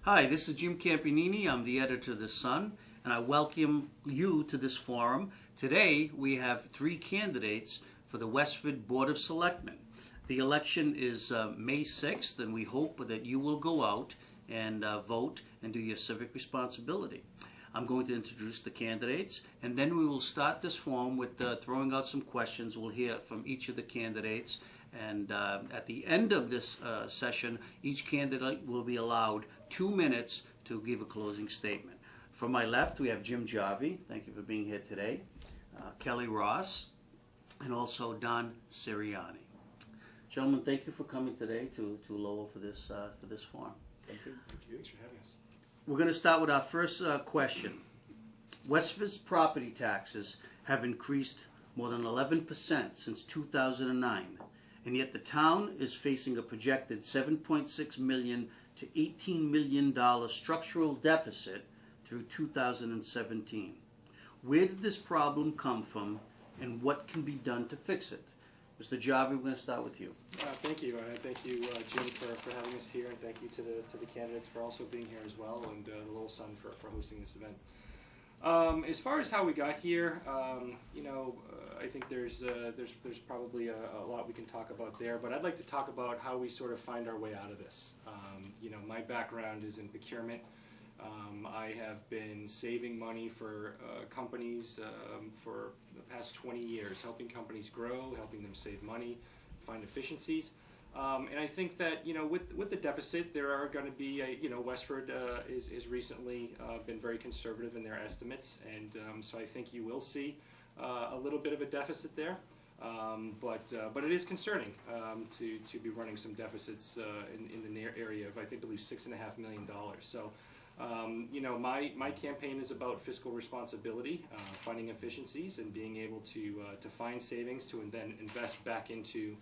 Hi, this is Jim Campanini. I'm the editor of The Sun, and I welcome you to this forum. Today, we have three candidates for the Westford Board of Selectmen. The election is May 6th, and we hope that you will go out and vote and do your civic responsibility. I'm going to introduce the candidates, and then we will start this forum with throwing out some questions. We'll hear from each of the candidates, and at the end of this session, each candidate will be allowed 2 minutes to give a closing statement. From my left, we have Jim Jarvie. Thank you for being here today. Kelly Ross, and also Don Sirianni. Gentlemen, thank you for coming today to Lowell for this forum. Thank you. Thanks for having us. We're going to start with our first question. Westford's property taxes have increased more than 11% since 2009, and yet the town is facing a projected $7.6 million to $18 million structural deficit through 2017. Where did this problem come from, and what can be done to fix it? Mr. Jarvie, we're going to start with you. Thank you. Thank you, Jim, for having us here, and thank you to the candidates for also being here as well, and the Lowell Sun for hosting this event. As far as how we got here, I think there's probably a lot we can talk about there, but I'd like to talk about how we sort of find our way out of this. My background is in procurement. I have been saving money for companies for the past 20 years, helping companies grow, helping them save money, find efficiencies. And I think that, with the deficit, there are going to be, Westford is recently been very conservative in their estimates, and so I think you will see a little bit of a deficit there. But it is concerning to be running some deficits in the near area of, I believe, $6.5 million. So, my campaign is about fiscal responsibility, finding efficiencies, and being able to find savings to then invest back into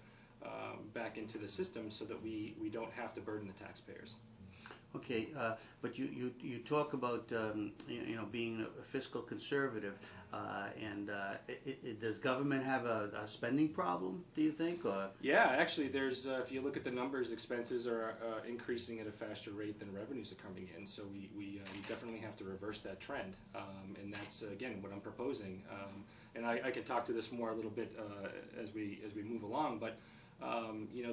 the system so that we don't have to burden the taxpayers. Okay, but you talk about being a fiscal conservative, and does government have a spending problem, do you think? Or? Yeah, actually, there's if you look at the numbers, expenses are increasing at a faster rate than revenues are coming in. So we definitely have to reverse that trend, and that's again what I'm proposing. And I can talk to this more a little bit as we move along, but.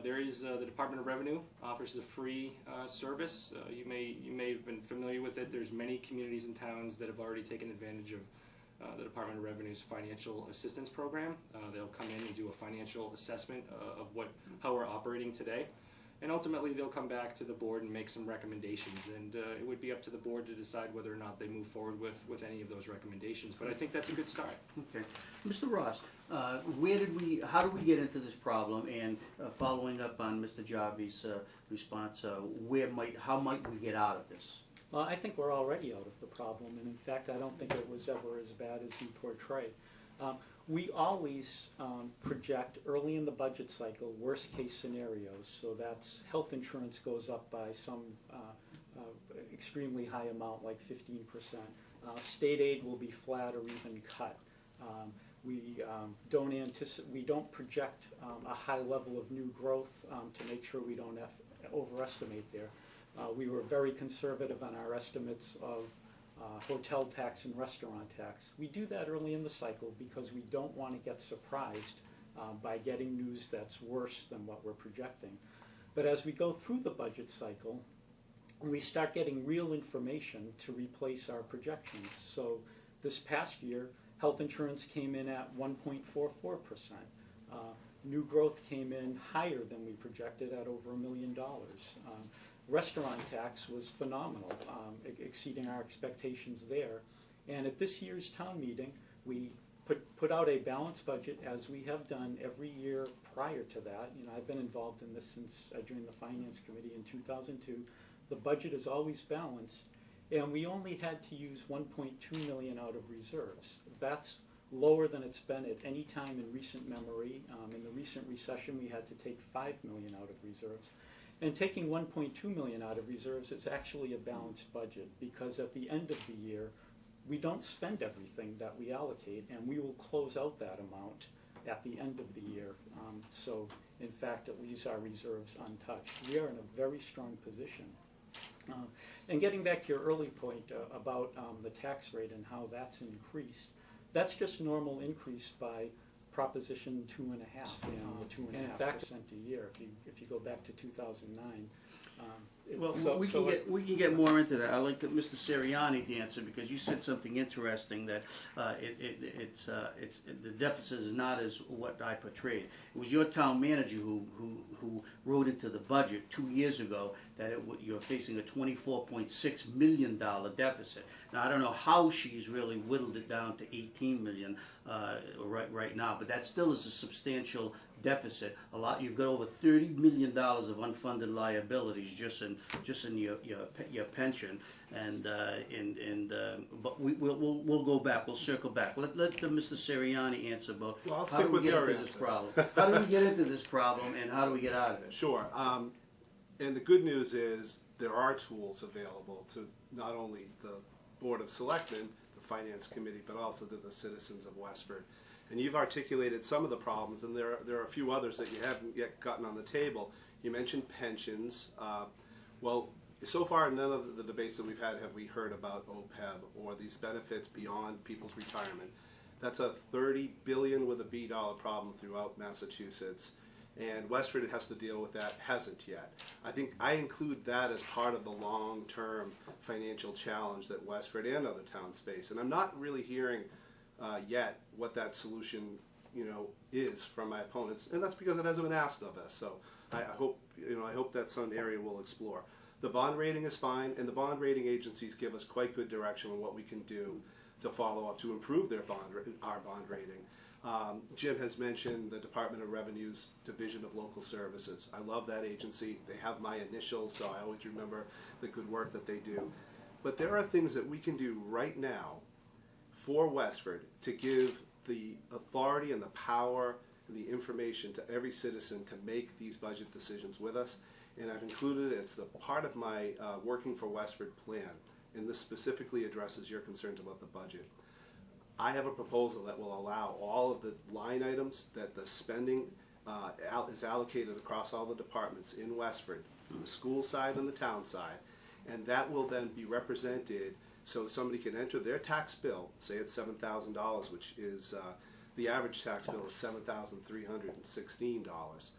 There is the Department of Revenue offers a free service. You may have been familiar with it. There's many communities and towns that have already taken advantage of the Department of Revenue's financial assistance program. They'll come in and do a financial assessment of how we're operating today. And ultimately, they'll come back to the board and make some recommendations. And it would be up to the board to decide whether or not they move forward with any of those recommendations. But I think that's a good start. Okay, Mr. Ross, how did we get into this problem? And following up on Mr. Jarvie's response, how might we get out of this? Well, I think we're already out of the problem, and in fact, I don't think it was ever as bad as you portray. We always project early in the budget cycle worst case scenarios, so that's health insurance goes up by some extremely high amount, like 15%. State aid will be flat or even cut. We don't project a high level of new growth to make sure we don't overestimate there. We were very conservative on our estimates of hotel tax and restaurant tax. We do that early in the cycle because we don't want to get surprised by getting news that's worse than what we're projecting. But as we go through the budget cycle, we start getting real information to replace our projections. So this past year, health insurance came in at 1.44%. New growth came in higher than we projected at over $1 million. Restaurant tax was phenomenal, exceeding our expectations there. And at this year's town meeting, we put out a balanced budget, as we have done every year prior to that. I've been involved in this since I joined the Finance Committee in 2002. The budget is always balanced, and we only had to use $1.2 million out of reserves. That's lower than it's been at any time in recent memory. In the recent recession, we had to take $5 million out of reserves. And taking $1.2 million out of reserves, it's actually a balanced budget, because at the end of the year, we don't spend everything that we allocate, and we will close out that amount at the end of the year. So, in fact, it leaves our reserves untouched. We are in a very strong position. And getting back to your early point about the tax rate and how that's increased, that's just normal increase by Proposition 2.5 and the 2.5% a year. If you go back to 2009. Well, we can get more into that. I'd like Mr. Seriani to answer, because you said something interesting, that the deficit is not as what I portrayed. It was your town manager who wrote into the budget 2 years ago that you're facing a $24.6 million deficit. Now, I don't know how she's really whittled it down to 18 million right now, but that still is a substantial deficit. You've got over $30 million of unfunded liabilities just in your pension, but we'll go back. We'll circle back. Let Mr. Seriani answer about how do we get into this problem. How do we get into this problem, and how do we get out of it? Sure. And the good news is there are tools available to not only the Board of Selectmen, the Finance Committee, but also to the citizens of Westford. And you've articulated some of the problems, and there are a few others that you haven't yet gotten on the table. You mentioned pensions. Well, so far, none of the debates that we've had have we heard about OPEB or these benefits beyond people's retirement. That's a $30 billion with a B dollar problem throughout Massachusetts, and Westford has to deal with that, hasn't yet. I think I include that as part of the long-term financial challenge that Westford and other towns face, and I'm not really hearing yet what that solution, is from my opponents, and that's because it hasn't been asked of us. So I hope that's an area we'll explore. The bond rating is fine, and the bond rating agencies give us quite good direction on what we can do to follow up to improve our bond rating. Jim has mentioned the Department of Revenue's Division of Local Services. I love that agency. They have my initials, so I always remember the good work that they do. But there are things that we can do right now for Westford to give the authority and the power and the information to every citizen to make these budget decisions with us. And I've included it. It's the part of my Working for Westford plan, and this specifically addresses your concerns about the budget. I have a proposal that will allow all of the line items that the spending is allocated across all the departments in Westford, the school side and the town side, and that will then be represented so somebody can enter their tax bill, say it's $7,000, which is the average tax bill is $7,316.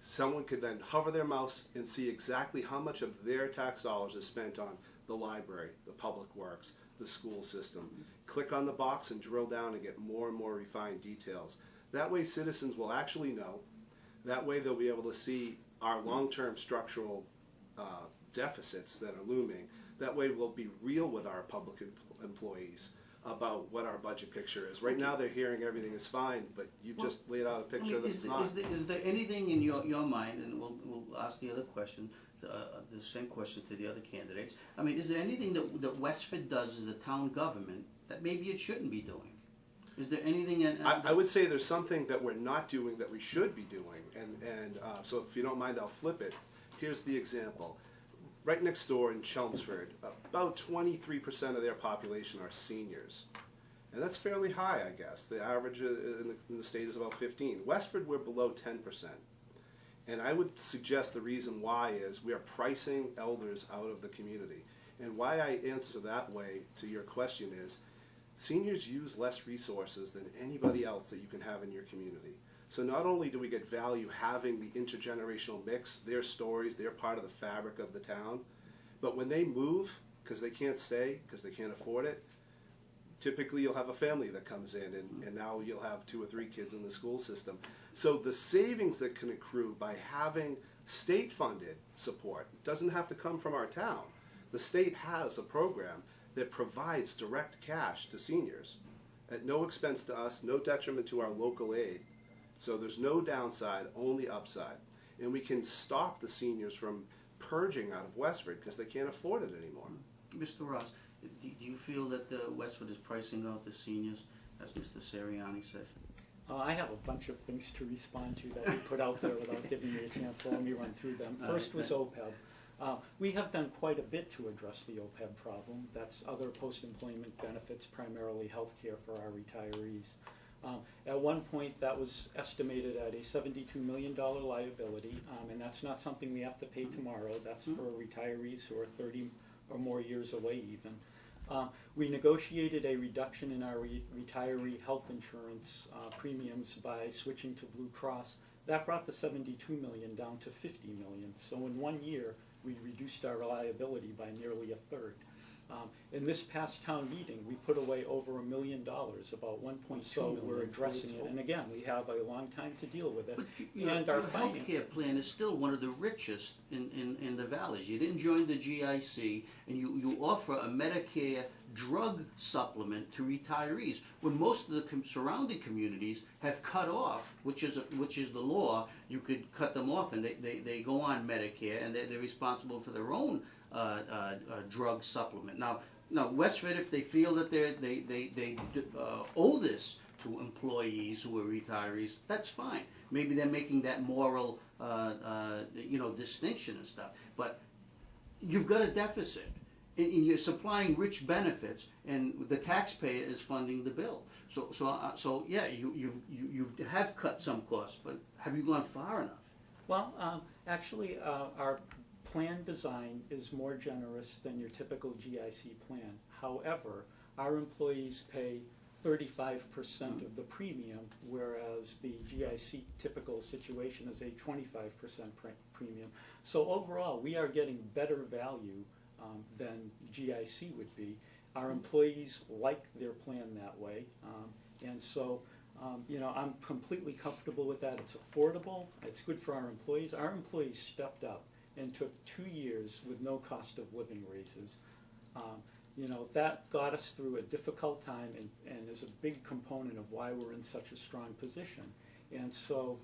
Someone could then hover their mouse and see exactly how much of their tax dollars is spent on the library, the public works, the school system. Click on the box and drill down and get more and more refined details. That way citizens will actually know. That way they'll be able to see our long-term structural deficits that are looming. That way we'll be real with our public employees about what our budget picture is. Right now they're hearing everything is fine, but you've just laid out a picture that it's not. Is there anything in your mind, and we'll ask the other question, the same question to the other candidates. I mean, is there anything that Westford does as a town government that maybe it shouldn't be doing? Is there anything? I would say there's something that we're not doing that we should be doing, and so if you don't mind, I'll flip it. Here's the example. Right next door in Chelmsford, about 23% of their population are seniors. And that's fairly high, I guess. The average in the state is about 15. Westford, we're below 10%. And I would suggest the reason why is we are pricing elders out of the community. And why I answer that way to your question is seniors use less resources than anybody else that you can have in your community. So not only do we get value having the intergenerational mix, their stories, they're part of the fabric of the town, but when they move, because they can't stay, because they can't afford it, typically you'll have a family that comes in, and now you'll have 2 or 3 kids in the school system. So the savings that can accrue by having state-funded support doesn't have to come from our town. The state has a program that provides direct cash to seniors at no expense to us, no detriment to our local aid. So there's no downside, only upside. And we can stop the seniors from purging out of Westford because they can't afford it anymore. Mr. Ross, do you feel that Westford is pricing out the seniors, as Mr. Seriani said? I have a bunch of things to respond to that you put out there without giving me a chance. So let me run through them. First was OPEB. We have done quite a bit to address the OPEB problem. That's other post-employment benefits, primarily health care for our retirees. At one point, that was estimated at a $72 million liability, and that's not something we have to pay tomorrow. That's for retirees who are 30 or more years away even. We negotiated a reduction in our retiree health insurance premiums by switching to Blue Cross. That brought the $72 million down to $50 million. So in 1 year, we reduced our liability by nearly a third. In this past town meeting, we put away over $1 million, about 1.2. So we're addressing it, and again, we have a long time to deal with it. But And your our health care plan is still one of the richest in the valleys. You didn't join the GIC, and you offer a Medicare drug supplement to retirees, when most of the surrounding communities have cut off, which is the law. You could cut them off, and they go on Medicare, and they're responsible for their own drug supplement. Now, Westford, if they feel that they owe this to employees who are retirees, that's fine. Maybe they're making that moral, distinction and stuff. But you've got a deficit, and you're supplying rich benefits, and the taxpayer is funding the bill. So yeah, you have cut some costs, but have you gone far enough? Well, actually, our plan design is more generous than your typical GIC plan. However, our employees pay 35% of the premium, whereas the GIC typical situation is a 25% premium. So overall, we are getting better value than GIC would be. Our employees like their plan that way, and so I'm completely comfortable with that. It's affordable. It's good for our employees. Our employees stepped up and took 2 years with no cost of living raises. That got us through a difficult time and is a big component of why we're in such a strong position. And so,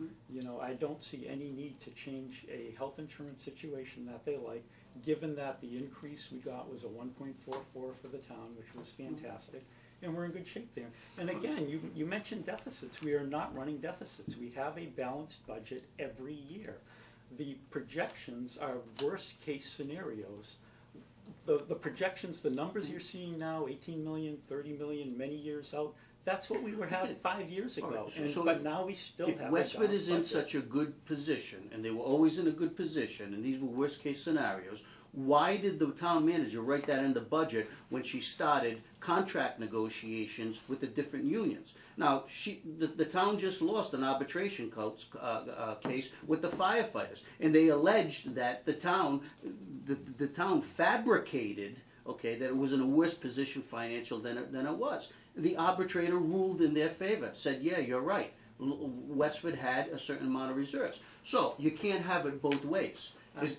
I don't see any need to change a health insurance situation that they like, given that the increase we got was a 1.44 for the town, which was fantastic, and we're in good shape there. And again, you mentioned deficits. We are not running deficits. We have a balanced budget every year. The projections are worst case scenarios. The projections, the numbers you're seeing now, 18 million, 30 million, many years out, that's what we were having 5 years ago. All right, And, so but if- now we still If have Westford a is in balanced budget. such a good position, and they were always in a good position, and these were worst case scenarios, why did the town manager write that in the budget when she started contract negotiations with the different unions? Now, the town just lost an arbitration case with the firefighters, and they alleged that the town fabricated, that it was in a worse position financial than it was. The arbitrator ruled in their favor, said, yeah, you're right. Westford had a certain amount of reserves. So you can't have it both ways.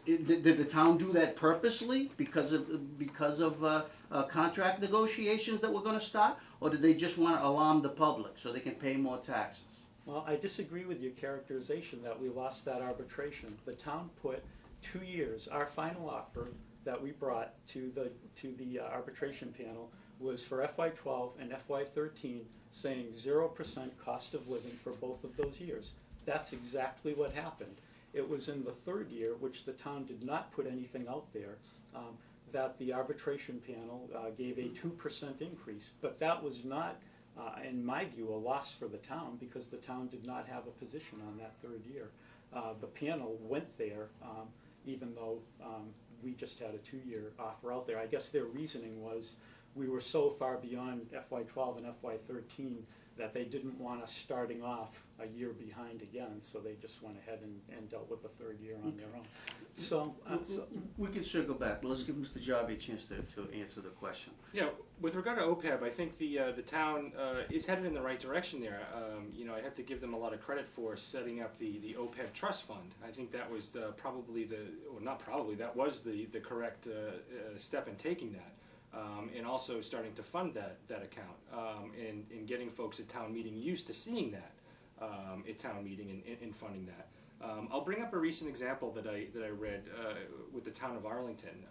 Did the town do that purposely because of contract negotiations that were going to start, or did they just want to alarm the public so they can pay more taxes? Well, I disagree with your characterization that we lost that arbitration. The town put 2 years. Our final offer that we brought to the arbitration panel was for FY12 and FY13, saying 0% cost of living for both of those years. That's exactly what happened. It was in the third year, which the town did not put anything out there, that the arbitration panel gave a 2% increase. But that was not, in my view, a loss for the town, because the town did not have a position on that third year. The panel went there, even though we just had a 2-year offer out there. I guess their reasoning was we were so far beyond FY12 and FY13 that they didn't want us starting off a year behind again, so they just went ahead and dealt with the third year on their own. So We can circle back, but let's give Mr. Jarvie a chance to answer the question. Yeah, with regard to OPEB, I think the town is headed in the right direction there. I have to give them a lot of credit for setting up the OPEB trust fund. I think that was that was the correct step in taking that. And also starting to fund that account, and getting folks at town meeting used to seeing that at town meeting and funding that. I'll bring up a recent example that I read with the town of Arlington.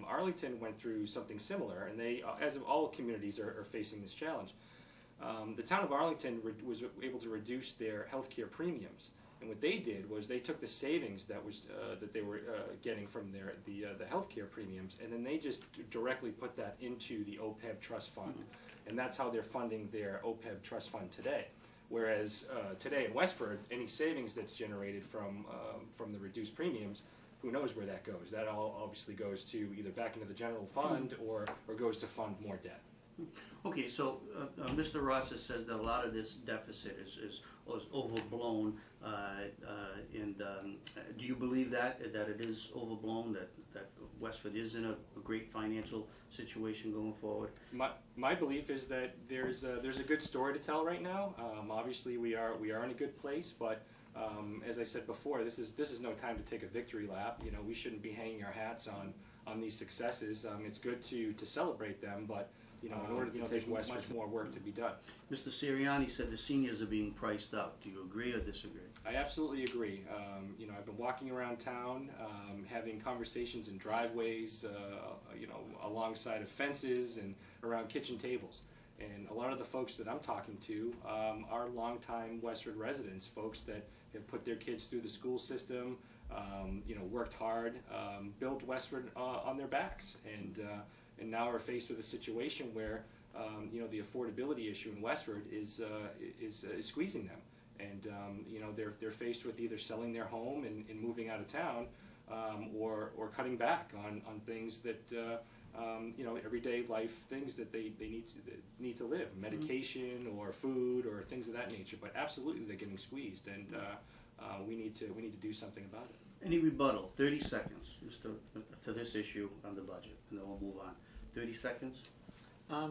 Arlington went through something similar, and they, as all communities, are facing this challenge. The town of Arlington was able to reduce their healthcare premiums. And what they did was they took the savings that they were getting from the healthcare premiums, and then they just directly put that into the OPEB trust fund, and that's how they're funding their OPEB trust fund today. Whereas today in Westford, any savings that's generated from the reduced premiums, who knows where that goes? That all obviously goes to either back into the general fund or goes to fund more debt. Okay, so Mr. Rosas says that a lot of this deficit is overblown, and do you believe that it is overblown, that Westford is in a great financial situation going forward? My belief is that there's a good story to tell right now. Obviously, we are in a good place, but as I said before, this is no time to take a victory lap. You know, we shouldn't be hanging our hats on these successes. It's good to celebrate them, but in order to take Westford, there's more work to be done. Mr. Sirianni said the seniors are being priced out. Do you agree or disagree? I absolutely agree. I've been walking around town, having conversations in driveways, alongside of fences and around kitchen tables. And a lot of the folks that I'm talking to are longtime Westford residents, folks that have put their kids through the school system, worked hard, built Westford on their backs, and now are faced with a situation where the affordability issue in Westford is squeezing them, and they're faced with either selling their home and moving out of town, or cutting back on things that everyday life things that they need to live, medication or food or things of that nature. But absolutely, they're getting squeezed, and we need to do something about it. Any rebuttal? 30 seconds just to this issue on the budget, and then we'll move on. 30 seconds?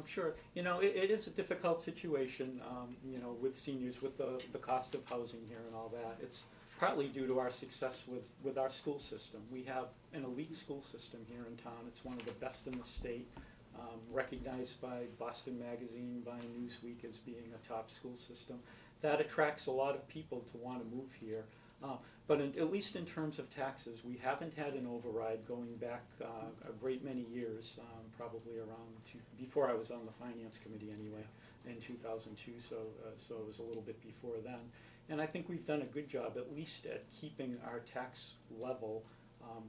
Sure. It is a difficult situation, with seniors, with the cost of housing here and all that. It's partly due to our success with our school system. We have an elite school system here in town. It's one of the best in the state, recognized by Boston Magazine, by Newsweek as being a top school system. That attracts a lot of people to want to move here. But at least in terms of taxes, we haven't had an override going back a great many years, probably before I was on the Finance Committee anyway, in 2002, so it was a little bit before then. And I think we've done a good job, at least at keeping our tax level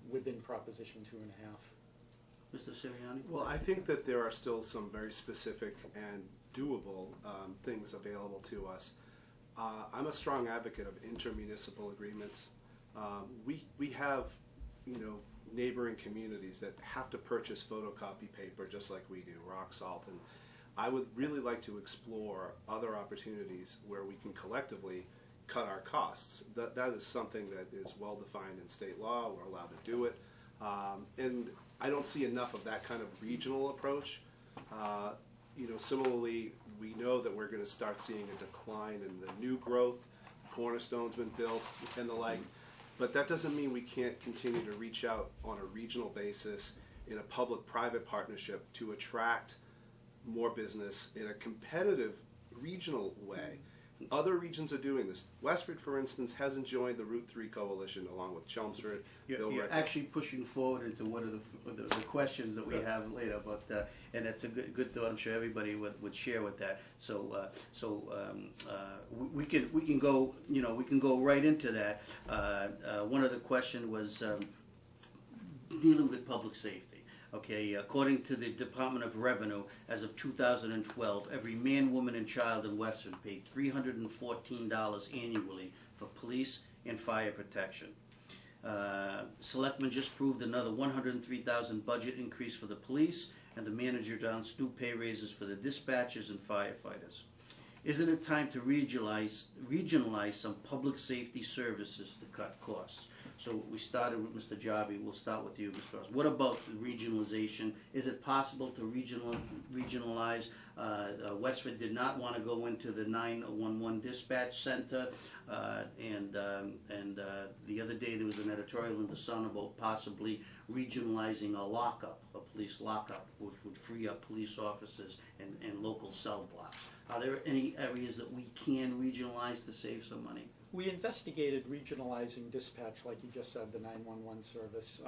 within Proposition 2.5. Mr. Sirianni? Well, I think that there are still some very specific and doable things available to us. I'm a strong advocate of intermunicipal agreements. We have, neighboring communities that have to purchase photocopy paper just like we do, rock salt, and I would really like to explore other opportunities where we can collectively cut our costs. That is something that is well defined in state law. We're allowed to do it, and I don't see enough of that kind of regional approach. Similarly, we know that we're going to start seeing a decline in the new growth. Cornerstone's been built and the like, but that doesn't mean we can't continue to reach out on a regional basis in a public-private partnership to attract more business in a competitive regional way. Other regions are doing this. Westford, for instance, hasn't joined the Route 3 Coalition along with Chelmsford. You're actually pushing forward into one of the questions that we have later, but and that's a good thought. I'm sure everybody would share with that. So we can go we can go right into that. One of the questions was dealing with public safety. Okay, according to the Department of Revenue, as of 2012, every man, woman, and child in Westford paid $314 annually for police and fire protection. Selectmen just approved another $103,000 budget increase for the police, and the manager announced new pay raises for the dispatchers and firefighters. Isn't it time to regionalize some public safety services to cut costs? So we started with Mr. Jarvie. We'll start with you, Mr. Ross. What about the regionalization? Is it possible to regionalize? Westford did not want to go into the 911 dispatch center, and the other day there was an editorial in the Sun about possibly regionalizing a police lockup, which would free up police officers and local cell blocks. Are there any areas that we can regionalize to save some money? We investigated regionalizing dispatch, like you just said, the 911 service.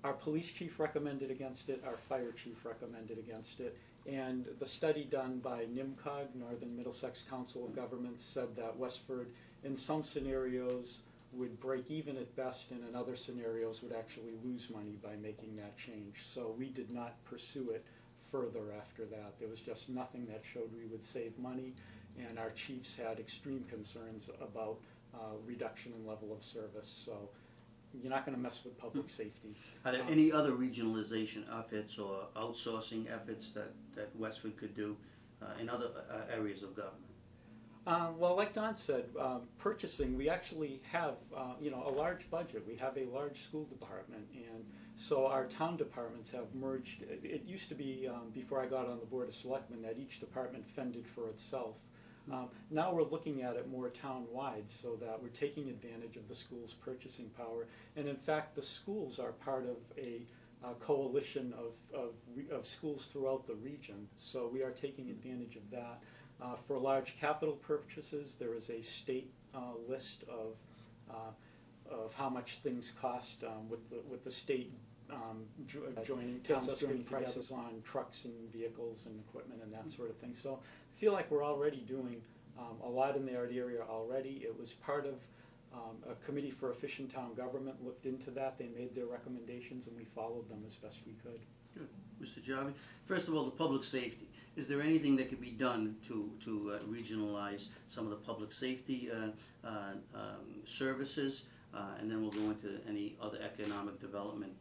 Our police chief recommended against it, our fire chief recommended against it, and the study done by NIMCOG, Northern Middlesex Council of Governments, said that Westford, in some scenarios, would break even at best, and in other scenarios would actually lose money by making that change. So we did not pursue it further after that. There was just nothing that showed we would save money, and our chiefs had extreme concerns about reduction in level of service. So you're not going to mess with public safety. Are there any other regionalization efforts or outsourcing efforts that Westford could do in other areas of government? Well, like Don said, purchasing, we actually have, a large budget. We have a large school department, and so our town departments have merged. It used to be, before I got on the Board of Selectmen, that each department fended for itself. Now we're looking at it more town-wide, so that we're taking advantage of the school's purchasing power. And in fact, the schools are part of a coalition of schools throughout the region, so we are taking advantage of that. For large capital purchases, there is a state list of how much things cost with the state joining towns doing prices on trucks and vehicles and equipment and that sort of thing. So I feel like we're already doing a lot in that area already. It was part of a committee for efficient town government looked into that. They made their recommendations and we followed them as best we could. Good. Mr. Jarvie, first of all, the public safety. Is there anything that could be done to regionalize some of the public safety services? And then we'll go into any other economic development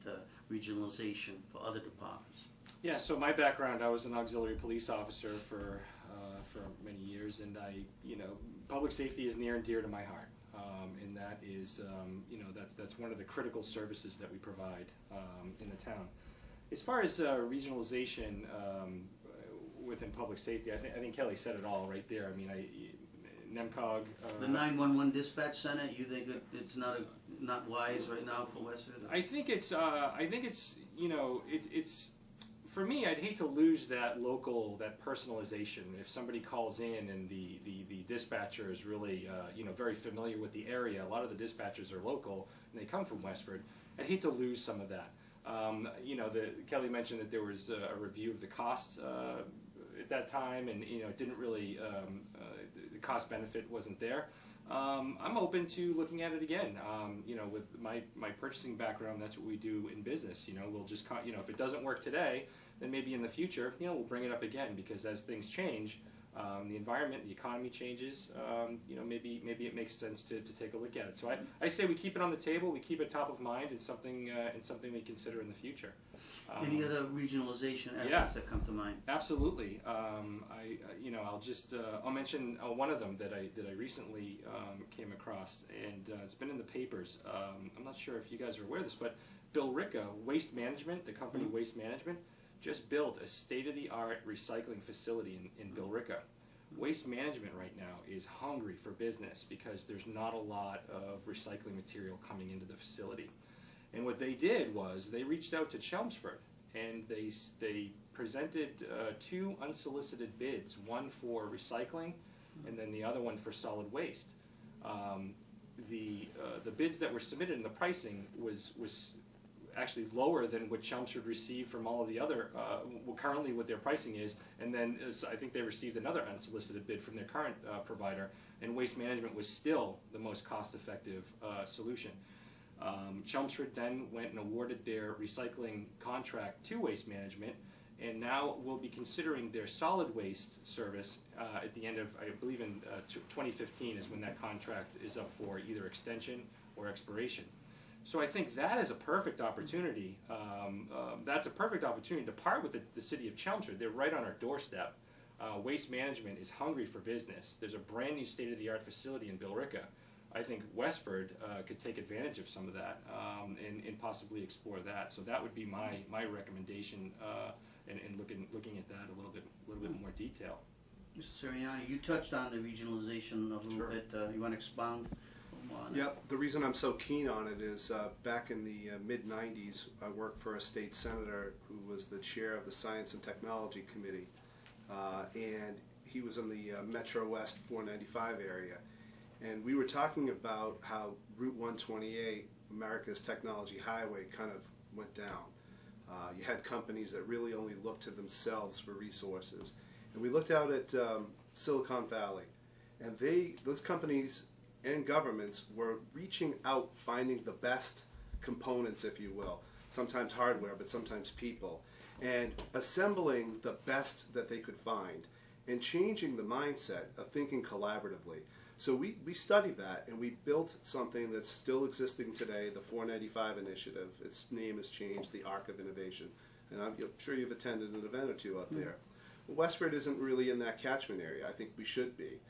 regionalization for other departments. Yeah, so my background, I was an auxiliary police officer for many years, and public safety is near and dear to my heart. And that is, that's one of the critical services that we provide in the town. As far as regionalization within public safety, I think Kelly said it all right there. I mean, NEMCOG. The 911 dispatch center. You think it's not wise right now for Westford? I think it's for me. I'd hate to lose that personalization. If somebody calls in and the dispatcher is really very familiar with the area, a lot of the dispatchers are local and they come from Westford. I'd hate to lose some of that. Kelly mentioned that there was a review of the costs at that time, and it didn't really the cost benefit wasn't there. I'm open to looking at it again. With my purchasing background, that's what we do in business. We'll just if it doesn't work today, then maybe in the future, we'll bring it up again, because as things change, the environment, the economy changes. Maybe it makes sense to take a look at it. So I say we keep it on the table, we keep it top of mind, and something we consider in the future. Any other regionalization efforts that come to mind? Absolutely. I'll mention one of them that I recently came across, and it's been in the papers. I'm not sure if you guys are aware of this, but Billerica Waste Management, the company Waste Management, just built a state-of-the-art recycling facility in Billerica. Waste Management right now is hungry for business because there's not a lot of recycling material coming into the facility. And what they did was they reached out to Chelmsford, and they presented two unsolicited bids, one for recycling and then the other one for solid waste. The bids that were submitted and the pricing was actually lower than what Chelmsford received from all of the other, currently what their pricing is, and then I think they received another unsolicited bid from their current provider, and Waste Management was still the most cost-effective solution. Chelmsford then went and awarded their recycling contract to Waste Management, and now we'll be considering their solid waste service at the end of, I believe in 2015 is when that contract is up for either extension or expiration. So I think that is a perfect opportunity. That's a perfect opportunity to part with the city of Chelmsford. They're right on our doorstep. Waste Management is hungry for business. There's a brand new state-of-the-art facility in Billerica. I think Westford could take advantage of some of that and possibly explore that. So that would be my recommendation in looking at that a little bit more detail. Mr. Sirianni, you touched on the regionalization a little bit. You want to expound on it? Yep. The reason I'm so keen on it is back in the mid-'90s, I worked for a state senator who was the chair of the Science and Technology Committee, and he was in the Metro West 495 area. And we were talking about how Route 128, America's technology highway, kind of went down. You had companies that really only looked to themselves for resources. And we looked out at Silicon Valley, and those companies and governments were reaching out, finding the best components, if you will, sometimes hardware, but sometimes people, and assembling the best that they could find and changing the mindset of thinking collaboratively. So we studied that, and we built something that's still existing today, the 495 Initiative. Its name has changed, the Arc of Innovation. And I'm sure you've attended an event or two out there. Westford isn't really in that catchment area. I think we should be.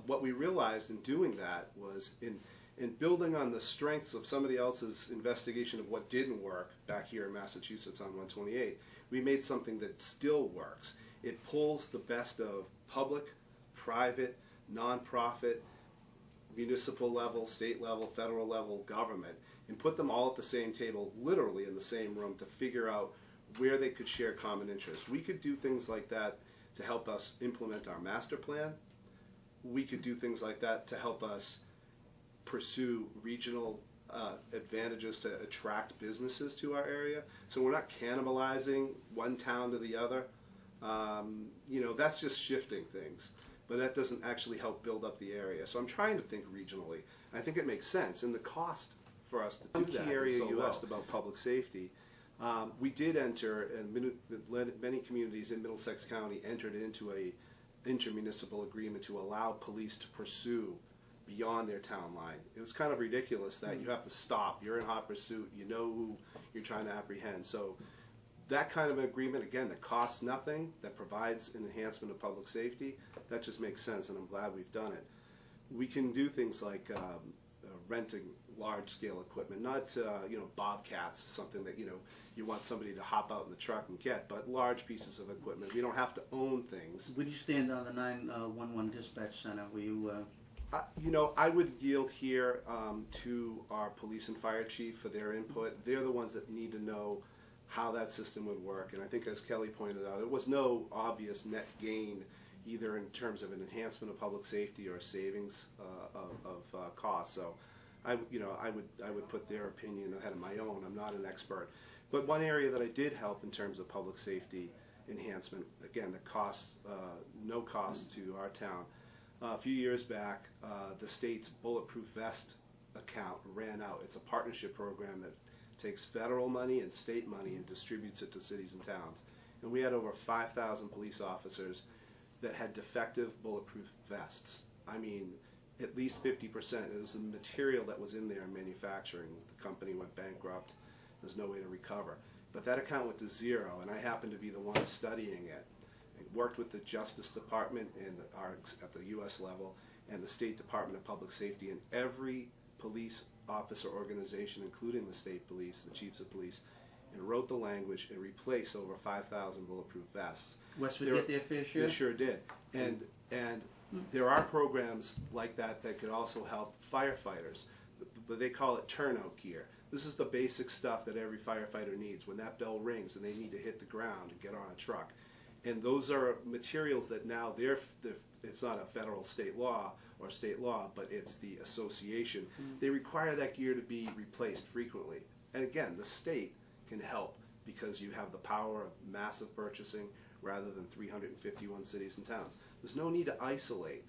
What we realized in doing that was in building on the strengths of somebody else's investigation of what didn't work back here in Massachusetts on 128, we made something that still works. It pulls the best of public, private, nonprofit, municipal level, state level, federal level government, and put them all at the same table, literally in the same room, to figure out where they could share common interests. We could do things like that to help us implement our master plan. We could do things like that to help us pursue regional advantages to attract businesses to our area. So we're not cannibalizing one town to the other. That's just shifting things. But that doesn't actually help build up the area. So I'm trying to think regionally. I think it makes sense. And the cost for us to do that key area you asked about public safety. We did enter, and many communities in Middlesex County entered into a intermunicipal agreement to allow police to pursue beyond their town line. It was kind of ridiculous that you have to stop. You're in hot pursuit. You know who you're trying to apprehend. So that kind of agreement, again, that costs nothing, that provides an enhancement of public safety, that just makes sense, and I'm glad we've done it. We can do things like renting large-scale equipment, not bobcats, something that you want somebody to hop out in the truck and get, but large pieces of equipment. We don't have to own things. Where do you stand on the 911 dispatch center? Were you? I would yield here to our police and fire chief for their input. They're the ones that need to know how that system would work, and I think, as Kelly pointed out, it was no obvious net gain either in terms of an enhancement of public safety or a savings of costs. So I would put their opinion ahead of my own. I'm not an expert. But one area that I did help in terms of public safety enhancement, again, the costs, no cost to our town. A few years back, the state's bulletproof vest account ran out. It's a partnership program that takes federal money and state money and distributes it to cities and towns. And we had over 5,000 police officers that had defective bulletproof vests. I mean, at least 50%. It was the material that was in there in manufacturing. The company went bankrupt. There's no way to recover. But that account went to zero, and I happened to be the one studying it. I worked with the Justice Department and at the U.S. level and the State Department of Public Safety, and every police officer organization, including the state police, the chiefs of police, and wrote the language and replaced over 5,000 bulletproof vests. Westford get their fair share? They sure did. And there are programs like that that could also help firefighters. They call it turnout gear. This is the basic stuff that every firefighter needs when that bell rings and they need to hit the ground and get on a truck. And those are materials that now it's not a federal state law, but it's the association. They require that gear to be replaced frequently. And again, the state can help because you have the power of massive purchasing rather than 351 cities and towns. There's no need to isolate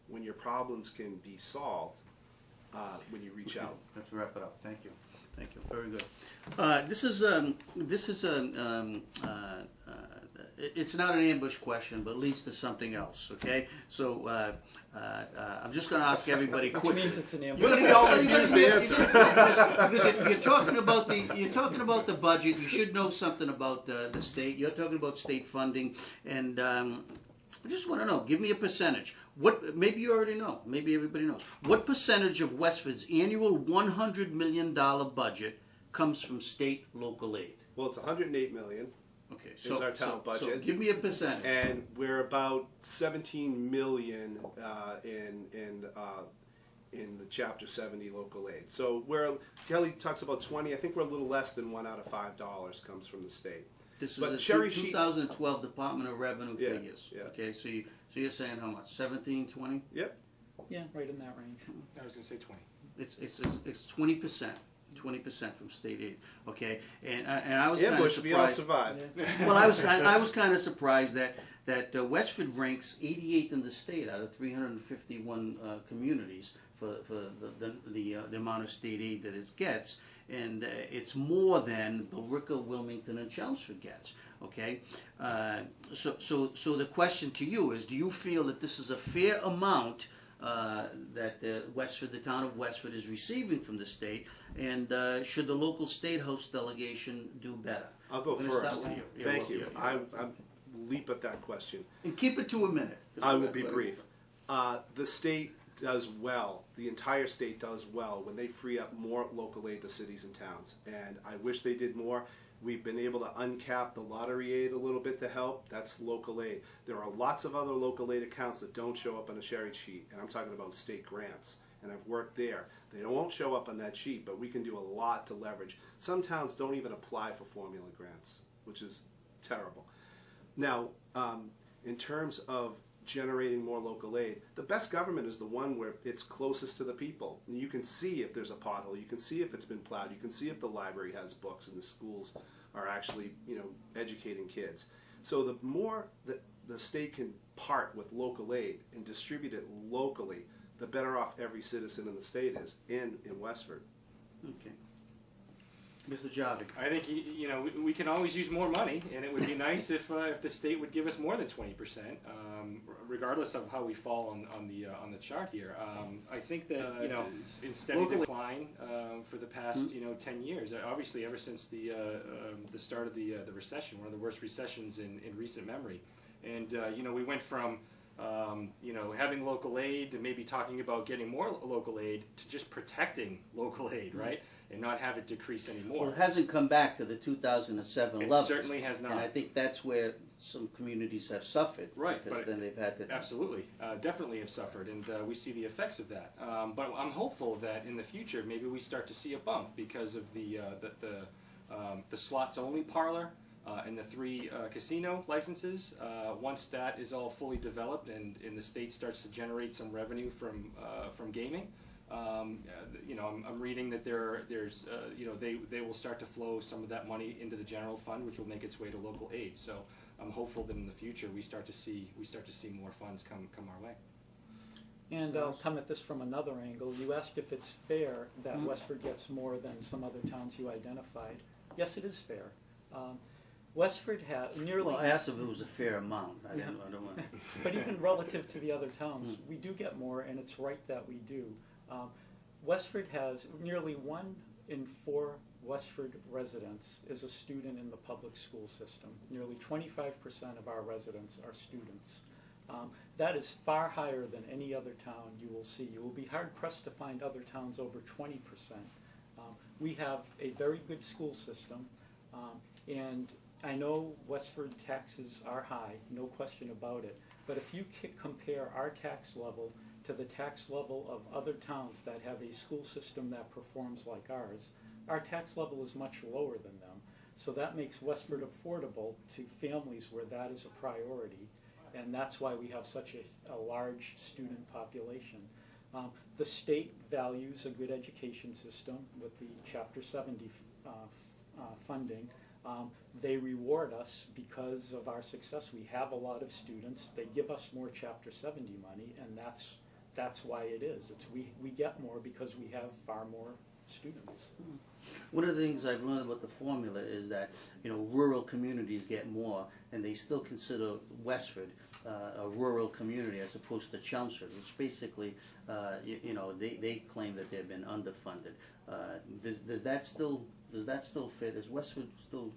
when your problems can be solved when you reach out. Let's wrap it up. Thank you. Thank you. Very good. It's not an ambush question, but leads to something else. Okay, so I'm just going to ask everybody Which quick. means it's an ambush. You're going to be all confused to answer. Because you're talking about the budget. You should know something about the state. You're talking about state funding, and I just want to know. Give me a percentage. What? Maybe you already know. Maybe everybody knows. What percentage of Westford's annual $100 million budget comes from state local aid? Well, it's $108 million. Okay, Is our town budget. So give me a percentage. And we're about $17 million in the Chapter 70 local aid. So Kelly talks about 20. I think we're a little less than $1 out of $5 comes from the state. This is but the cherry sheet- 2012 Department of Revenue Yeah, figures. yeah. Okay, so you're saying how much? 17, 20? Yep. Yeah, right in that range. I was going to say 20. It's 20%. 20% from state aid. Okay, and I was kind of Ambush, we all surprised. survived. Well, I was kind of surprised that Westford ranks 88th in the state out of 351 communities for the amount of state aid that it gets, and it's more than Billerica, Wilmington, and Chelmsford gets. Okay, so the question to you is: do you feel that this is a fair amount that the town of Westford is receiving from the state, and should the local state house delegation do better? I'll go I'm gonna start first. with you. Yeah, Thank well, you. yeah, I leap at that question. and keep it to a minute. I will be brief. The state does well. The entire state does well when they free up more local aid to cities and towns. And I wish they did more. We've been able to uncap the lottery aid a little bit to help. That's local aid. There are lots of other local aid accounts that don't show up on a cherry sheet, and I'm talking about state grants. And I've worked there. They won't show up on that sheet, but we can do a lot to leverage. Some towns don't even apply for formula grants, which is terrible. Now, in terms of generating more local aid, the best government is the one where it's closest to the people. And you can see if there's a pothole, you can see if it's been plowed, you can see if the library has books and the schools are actually, educating kids. So the more that the state can part with local aid and distribute it locally, the better off every citizen in the state is in Westford. Okay. Mr. Jarvik. I think we can always use more money, and it would be nice if the state would give us more than 20%, regardless of how we fall on the chart here. I think that in steady decline for the past 10 years. Obviously, ever since the start of the recession, one of the worst recessions in recent memory, and we went from having local aid to maybe talking about getting more local aid to just protecting local aid, right? And not have it decrease anymore. Well, it hasn't come back to the 2007 It levels. certainly has not. And I think that's where some communities have suffered. Right, Because but then they've had to. Absolutely, definitely have suffered, and we see the effects of that. But I'm hopeful that in the future, maybe we start to see a bump because of the slots only parlor and the 3 casino licenses. Once that is all fully developed and the state starts to generate some revenue from gaming. I'm reading that there's they will start to flow some of that money into the general fund, which will make its way to local aid. So I'm hopeful that in the future we start to see more funds come our way. And I'll come at this from another angle. You asked if it's fair that Westford gets more than some other towns you identified. Yes, it is fair. Westford has nearly. Well, I asked if it was a fair amount. I don't want. But even relative to the other towns, we do get more, and it's right that we do. Westford has nearly 1 in 4 Westford residents is a student in the public school system. Nearly 25% of our residents are students. That is far higher than any other town you will see. You will be hard-pressed to find other towns over 20%. We have a very good school system, and I know Westford taxes are high, no question about it, but if you compare our tax level to the tax level of other towns that have a school system that performs like ours, our tax level is much lower than them. So that makes Westford affordable to families where that is a priority, and that's why we have such a large student population. The state values a good education system with the Chapter 70 funding. They reward us because of our success. We have a lot of students. They give us more Chapter 70 money, and that's why it is. We get more because we have far more students. One of the things I've learned about the formula is that rural communities get more, and they still consider Westford a rural community as opposed to Chelmsford, which basically, they claim that they've been underfunded. Does that still fit? Is Westford still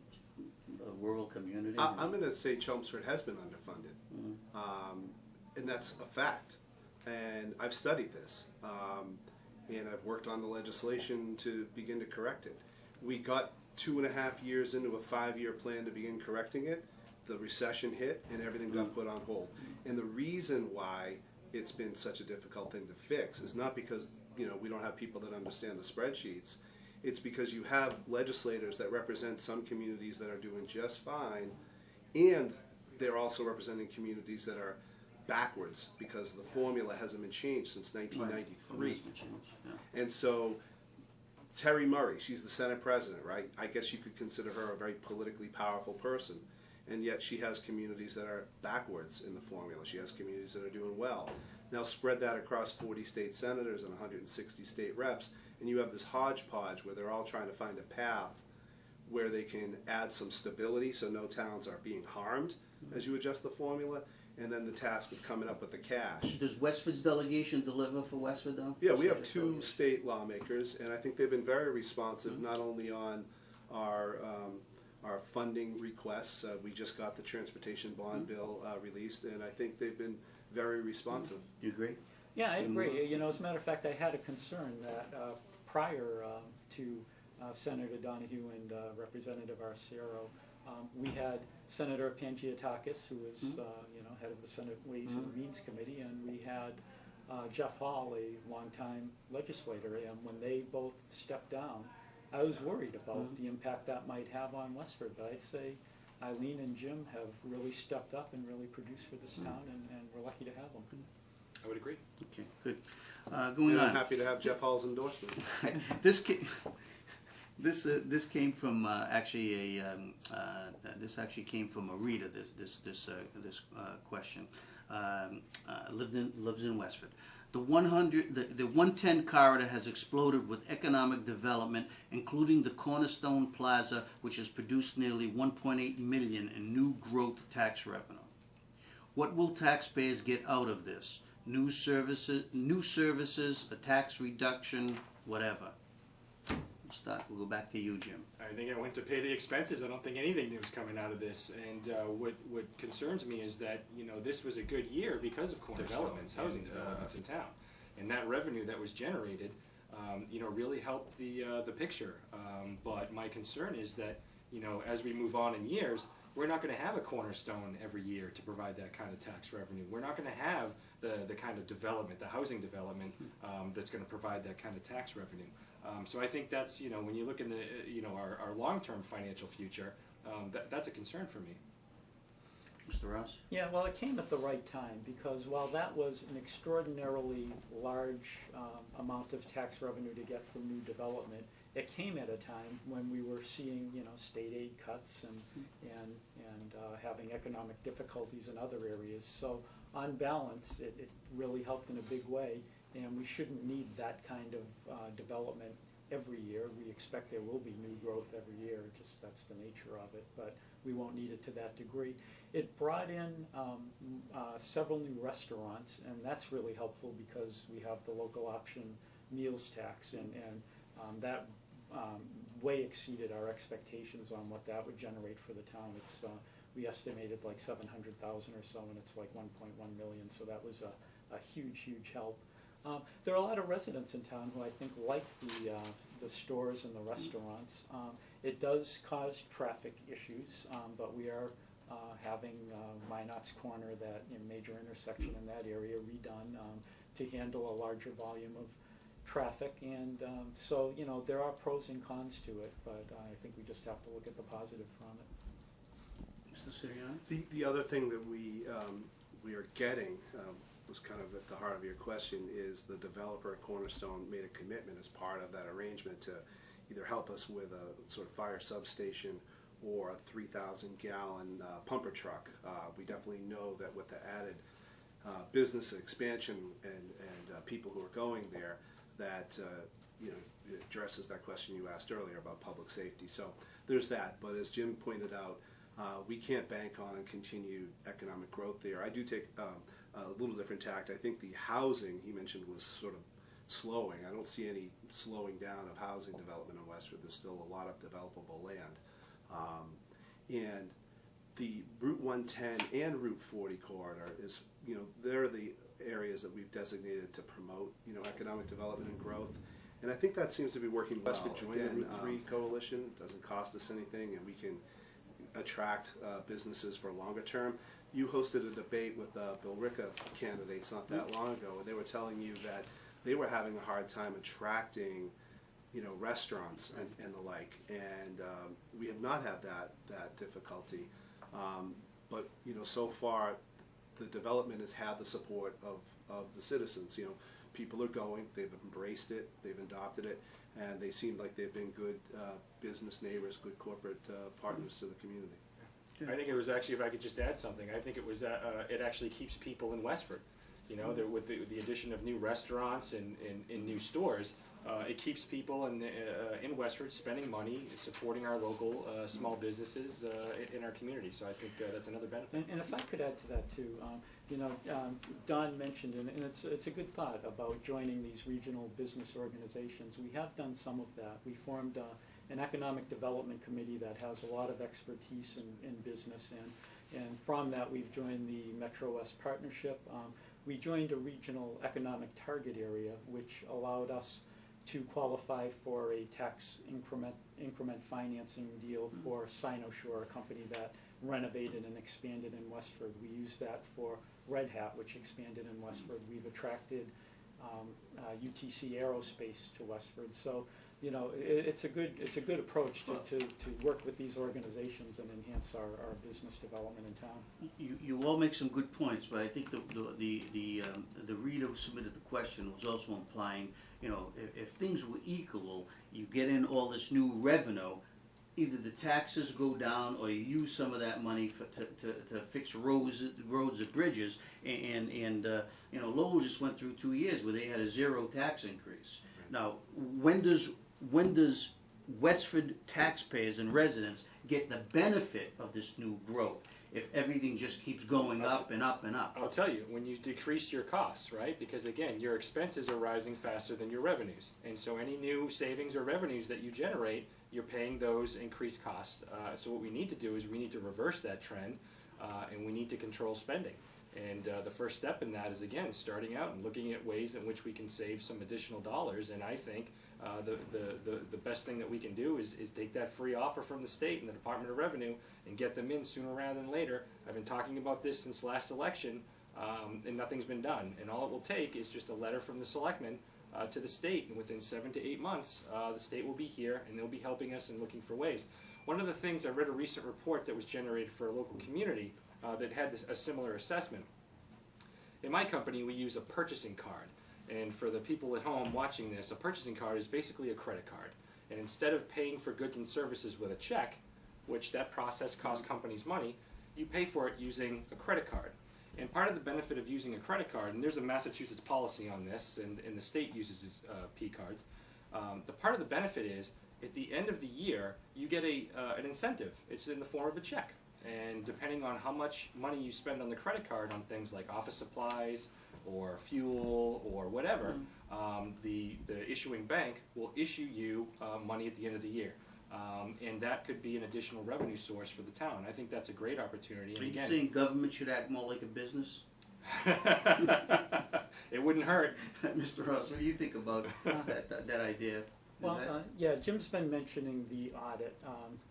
a rural community? I'm going to say Chelmsford has been underfunded, and that's a fact. And I've studied this, and I've worked on the legislation to begin to correct it. We got 2.5 years into a 5-year plan to begin correcting it. The recession hit, and everything got put on hold. And the reason why it's been such a difficult thing to fix is not because we don't have people that understand the spreadsheets. It's because you have legislators that represent some communities that are doing just fine, and they're also representing communities that are backwards because the formula hasn't been changed since 1993. Right. Yeah. And so Terry Murray, she's the Senate president, right? I guess you could consider her a very politically powerful person, and yet she has communities that are backwards in the formula. She has communities that are doing well. Now spread that across 40 state senators and 160 state reps, and you have this hodgepodge where they're all trying to find a path where they can add some stability so no towns are being harmed as you adjust the formula, and then the task of coming up with the cash. Does Westford's delegation deliver for Westford, though? Yeah, we have two state lawmakers, and I think they've been very responsive, not only on our funding requests. We just got the transportation bond bill released, and I think they've been very responsive. Do you agree? Yeah, I agree. You know, as a matter of fact, I had a concern that prior to Senator Donahue and Representative Arciero, we had Senator Pangiotakis, who was you know, head of the Senate Ways and Means Committee, and we had Jeff Hall, a longtime legislator, and when they both stepped down, I was worried about the impact that might have on Westford. But I'd say Eileen and Jim have really stepped up and really produced for this town, and we're lucky to have them. I would agree. Okay, good. Going And I'm on. happy to have Jeff Hall's endorsement. This came from actually this actually came from a reader. This question lives in Westford. The 110 corridor has exploded with economic development, including the Cornerstone Plaza, which has produced nearly 1.8 million in new growth tax revenue. What will taxpayers get out of this? New services, a tax reduction, whatever. We'll go back to you, Jim. I think I went to pay the expenses. I don't think anything new is coming out of this. And what concerns me is that, you know, this was a good year because of developments, housing developments in town, and that revenue that was generated, you know, really helped the picture. But my concern is that, you know, as we move on in years, we're not going to have a Cornerstone every year to provide that kind of tax revenue. We're not going to have the kind of development, the housing development, that's going to provide that kind of tax revenue. So I think that's, you know, when you look in the, you know, our long-term financial future, that's a concern for me. Mr. Ross? Yeah, well, it came at the right time, because while that was an extraordinarily large amount of tax revenue to get from new development, it came at a time when we were seeing, you know, state aid cuts and having economic difficulties in other areas. So on balance, it really helped in a big way, and we shouldn't need that kind of development every year. We expect there will be new growth every year, just that's the nature of it, but we won't need it to that degree. It brought in several new restaurants, and that's really helpful because we have the local option meals tax, and that way exceeded our expectations on what that would generate for the town. It's we estimated like 700,000 or so, and it's like 1.1 million, so that was a huge help. There are a lot of residents in town who I think like the stores and the restaurants. It does cause traffic issues, but we are having Minot's Corner, that major intersection in that area, redone to handle a larger volume of traffic, and so, you know, there are pros and cons to it, but I think we just have to look at the positive from it. Mr. Sirianni? The other thing that we are getting was kind of at the heart of your question is the developer at Cornerstone made a commitment as part of that arrangement to either help us with a sort of fire substation or a 3,000-gallon pumper truck. We definitely know that with the added business expansion and people who are going there, that you know, it addresses that question you asked earlier about public safety. So there's that. But as Jim pointed out, we can't bank on continued economic growth there. I do take a little different tact. I think the housing he mentioned was sort of slowing. I don't see any slowing down of housing development in Westford. There's still a lot of developable land. And the Route 110 and Route 40 corridor is, you know, they're the areas that we've designated to promote, you know, economic development and growth. And I think that seems to be working well. Westford joined the Route 3 coalition. It doesn't cost us anything, and we can attract businesses for longer term. You hosted a debate with Bill Ricca candidates not that long ago, and they were telling you that they were having a hard time attracting, you know, restaurants and the like, and we have not had that difficulty. But you know, so far, the development has had the support of the citizens. You know, people are going, they've embraced it, they've adopted it, and they seem like they've been good business neighbors, good corporate partners to the community. I think it was actually, if I could just add something, I think it was it actually keeps people in Westford. You know, with the addition of new restaurants and new stores, it keeps people in Westford spending money, supporting our local small businesses in our community. So I think that's another benefit. And if I could add to that too, Don mentioned, and it's a good thought about joining these regional business organizations. We have done some of that. We formed an economic development committee that has a lot of expertise in business, and from that we've joined the Metro West Partnership. We joined a regional economic target area, which allowed us to qualify for a tax increment financing deal for Sinosure, a company that renovated and expanded in Westford. We used that for Red Hat, which expanded in Westford. We've attracted UTC Aerospace to Westford. So, you know, it's a good approach to work with these organizations and enhance our business development in town. You all make some good points, but I think the reader who submitted the question was also implying, you know, if things were equal, you get in all this new revenue, either the taxes go down or you use some of that money to fix roads and bridges. And you know, Lowell just went through 2 years where they had a 0 tax increase. Now, when does Westford taxpayers and residents get the benefit of this new growth if everything just keeps going up and up and up? I'll tell you, when you decrease your costs, right? Because again, your expenses are rising faster than your revenues. And so any new savings or revenues that you generate, you're paying those increased costs. So what we need to do is we need to reverse that trend, and we need to control spending. And the first step in that is, again, starting out and looking at ways in which we can save some additional dollars. And I think the best thing that we can do is take that free offer from the state and the Department of Revenue and get them in sooner rather than later. I've been talking about this since last election, and nothing's been done. And all it will take is just a letter from the selectmen to the state, and within 7 to 8 months, the state will be here and they'll be helping us and looking for ways. One of the things, I read a recent report that was generated for a local community that had a similar assessment. In my company, we use a purchasing card. And for the people at home watching this, a purchasing card is basically a credit card. And instead of paying for goods and services with a check, which that process costs companies money, you pay for it using a credit card. And part of the benefit of using a credit card, and there's a Massachusetts policy on this, and the state uses P-cards, the part of the benefit is, at the end of the year, you get an incentive. It's in the form of a check. And depending on how much money you spend on the credit card on things like office supplies or fuel or whatever, the issuing bank will issue you money at the end of the year. And that could be an additional revenue source for the town. I think that's a great opportunity. And Are you again, saying government should act more like a business? it wouldn't hurt. Mr. Ross, what do you think about that idea? Well, yeah, Jim's been mentioning the audit,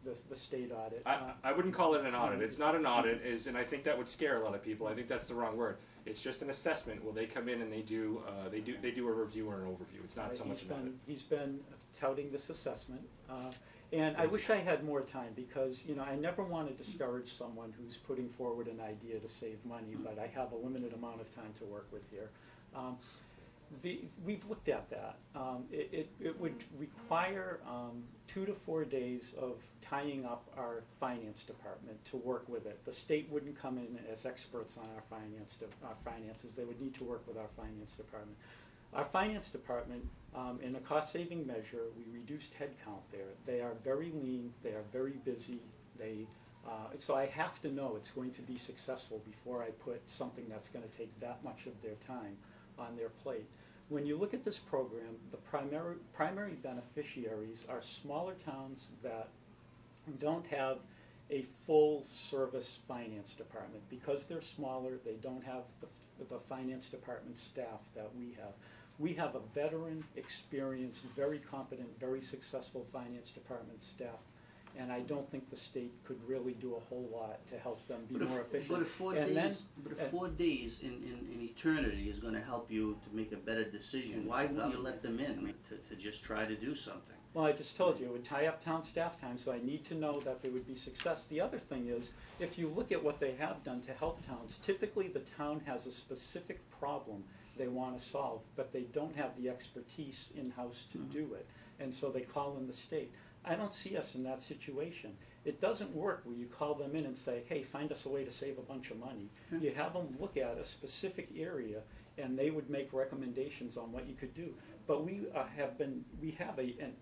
the state audit. I wouldn't call it an audit. It's not an audit, and I think that would scare a lot of people. I think that's the wrong word. It's just an assessment. Well, they come in and they do a review or an overview. It's not so much an audit. He's been touting this assessment, and I wish I had more time because I never want to discourage someone who's putting forward an idea to save money, but I have a limited amount of time to work with here. We've looked at that. It would require 2 to 4 days of tying up our finance department to work with it. The state wouldn't come in as experts on our finances. They would need to work with our finance department. Our finance department, in a cost-saving measure, we reduced headcount there. They are very lean. They are very busy. So I have to know it's going to be successful before I put something that's going to take that much of their time on their plate. When you look at this program, the primary beneficiaries are smaller towns that don't have a full-service finance department. Because they're smaller, they don't have the finance department staff that we have. We have a veteran, experienced, very competent, very successful finance department staff, and I don't think the state could really do a whole lot to help them be more efficient. But if 4 days in eternity is going to help you to make a better decision, why wouldn't you let them in to just try to do something? Well, I just told you, it would tie up town staff time, so I need to know that there would be success. The other thing is, if you look at what they have done to help towns, typically the town has a specific problem they want to solve, but they don't have the expertise in-house to do it. and so they call in the state. I don't see us in that situation. It doesn't work where you call them in and say, hey, find us a way to save a bunch of money. You have them look at a specific area, and they would make recommendations on what you could do. But we have an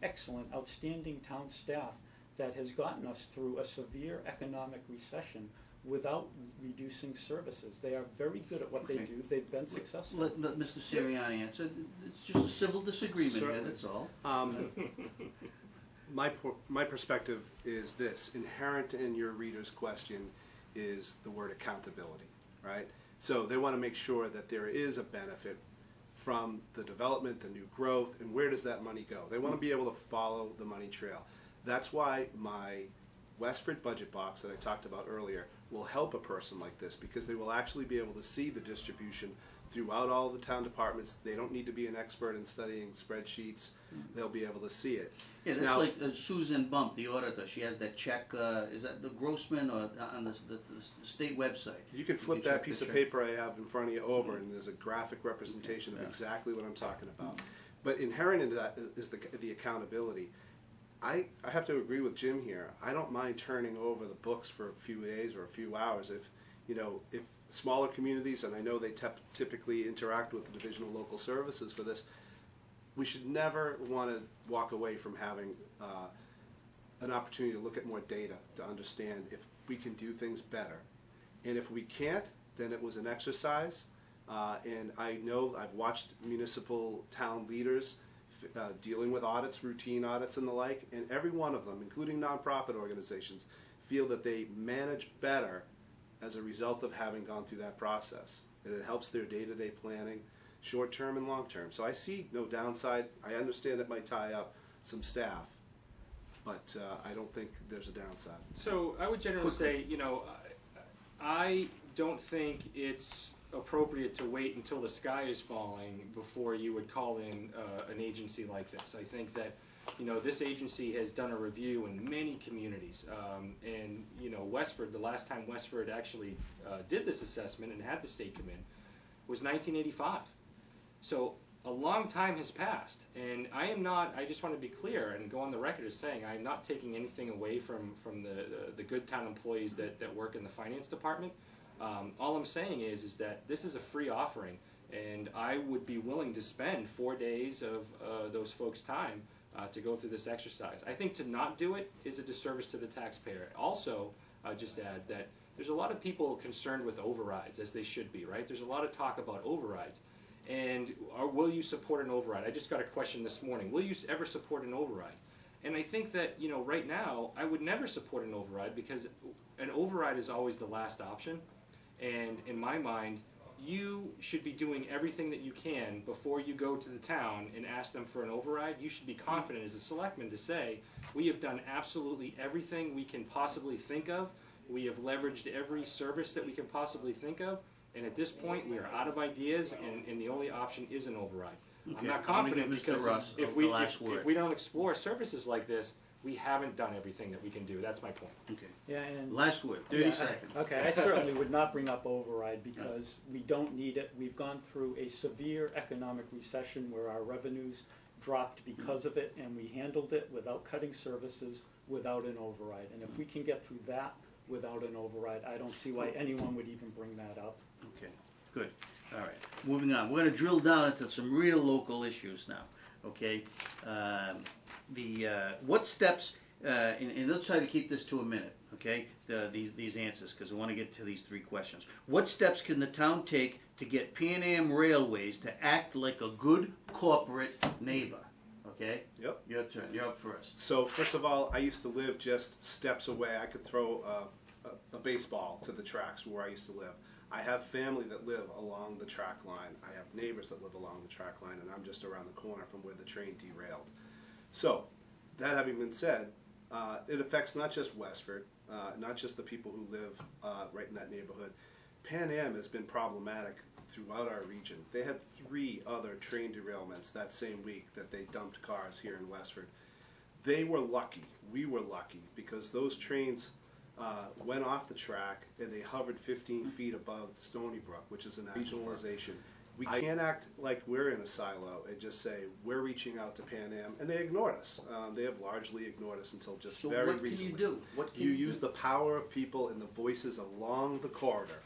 excellent, outstanding town staff that has gotten us through a severe economic recession without reducing services. They are very good at what they Okay. do. They've been successful. Let Mr. Sirianni answer. It's just a civil disagreement here, Certainly. that's all. My perspective is this: inherent in your reader's question is the word accountability, right? So they want to make sure that there is a benefit from the development, the new growth, and where does that money go? They want to be able to follow the money trail. That's why my Westford budget box that I talked about earlier will help a person like this, because they will actually be able to see the distribution throughout all the town departments. They don't need to be an expert in studying spreadsheets. They'll be able to see it. Yeah, that's Now- like Susan Bump, the auditor. She has that check, is that the Grossman or on the state website? You can flip that check piece the of check. paper I have in front of you over, and there's a graphic representation of Yeah. exactly what I'm talking about. But inherent in that is the accountability. I have to agree with Jim here. I don't mind turning over the books for a few days or a few hours if smaller communities, and I know they typically interact with the Division of Local Services for this, we should never want to walk away from having an opportunity to look at more data to understand if we can do things better. And if we can't, then it was an exercise. And I know I've watched municipal town leaders dealing with audits, routine audits and the like, and every one of them, including nonprofit organizations, feel that they manage better as a result of having gone through that process. And it helps their day-to-day planning, short-term and long-term. So I see no downside. I understand it might tie up some staff, but I don't think there's a downside. So I would generally say, I don't think it's appropriate to wait until the sky is falling before you would call in an agency like this. I think that, this agency has done a review in many communities. And, Westford, the last time Westford actually did this assessment and had the state come in was 1985. So a long time has passed, and I just want to be clear and go on the record as saying I'm not taking anything away from the good town employees that work in the finance department. All I'm saying is that this is a free offering, and I would be willing to spend 4 days of those folks' time to go through this exercise. I think to not do it is a disservice to the taxpayer. Also, just add that there's a lot of people concerned with overrides, as they should be, right? There's a lot of talk about overrides. And will you support an override? I just got a question this morning. Will you ever support an override? And I think that, right now, I would never support an override because an override is always the last option. And in my mind, you should be doing everything that you can before you go to the town and ask them for an override. You should be confident as a selectman to say, we have done absolutely everything we can possibly think of. We have leveraged every service that we can possibly think of. And at this point, we are out of ideas, and the only option is an override. Okay, I'm not I'm gonna confident give Mr. because Russ if the last word. we don't explore services like this, we haven't done everything that we can do. That's my point. Okay. Yeah, and Last word, 30 Yeah, seconds. Okay, I certainly would not bring up override because we don't need it. We've gone through a severe economic recession where our revenues dropped because of it, and we handled it without cutting services, without an override. And if we can get through that without an override, I don't see why anyone would even bring that up. Okay, good. All right, moving on. We're going to drill down into some real local issues now, okay? What steps, and let's try to keep this to a minute, okay? These answers, because we want to get to these three questions. What steps can the town take to get Pan Am Railways to act like a good corporate neighbor? Okay? Yep. Your turn. You're up first. So first of all, I used to live just steps away. I could throw a baseball to the tracks where I used to live. I have family that live along the track line. I have neighbors that live along the track line, and I'm just around the corner from where the train derailed. So, that having been said, it affects not just Westford, not just the people who live right in that neighborhood. Pan Am has been problematic throughout our region. They had 3 other train derailments that same week that they dumped cars here in Westford. They were lucky, we were lucky, because those trains went off the track and they hovered 15 feet above Stony Brook, which is a regionalization. We can't act like we're in a silo and just say we're reaching out to Pan Am, and they ignored us. They have largely ignored us until just So very what can recently. you do? What can You you use do? the power of people and the voices along the corridor.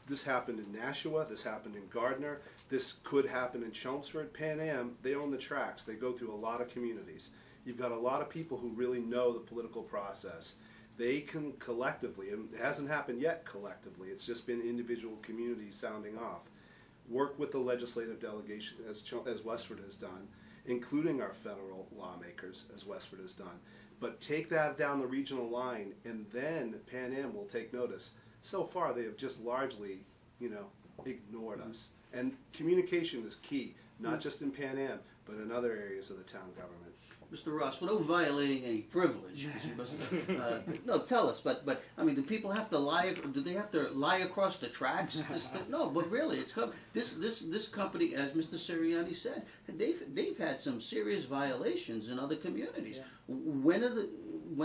This happened in Nashua. This happened in Gardner. This could happen in Chelmsford. Pan Am, they own the tracks. They go through a lot of communities. You've got a lot of people who really know the political process. They can collectively, and it hasn't happened yet collectively, it's just been individual communities sounding off, work with the legislative delegation as Westford has done, including our federal lawmakers as Westford has done. But take that down the regional line, and then Pan Am will take notice. So far, they have just largely, ignored us. And communication is key, not just in Pan Am, but in other areas of the town government. Mr. Ross, without violating any privilege, 'cause you must, no, tell us. But I mean, do people have to lie? Do they have to lie across the tracks? No, but really, this company, as Mr. Sirianni said, they've had some serious violations in other communities. Yeah. When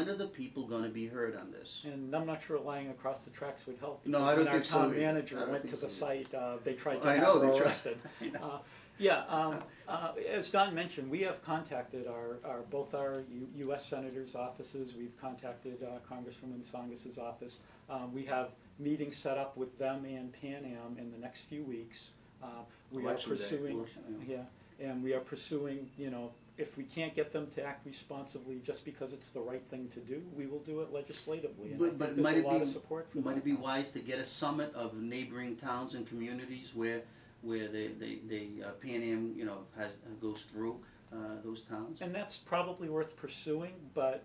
are the people going to be heard on this? And I'm not sure lying across the tracks would help. No, because I don't when think so our town either. I manager don't went think to the so site, they tried to I have know, her they tried. arrested. As Don mentioned, we have contacted both our U.S. senators' offices. We've contacted Congresswoman Tsongas's office. We have meetings set up with them and Pan Am in the next few weeks. We Election are day. pursuing, and we are pursuing. If we can't get them to act responsibly just because it's the right thing to do, we will do it legislatively. And I think But there's might a it lot be of support for might that it be now. wise to get a summit of neighboring towns and communities where the Pan Am goes through those towns? And that's probably worth pursuing, but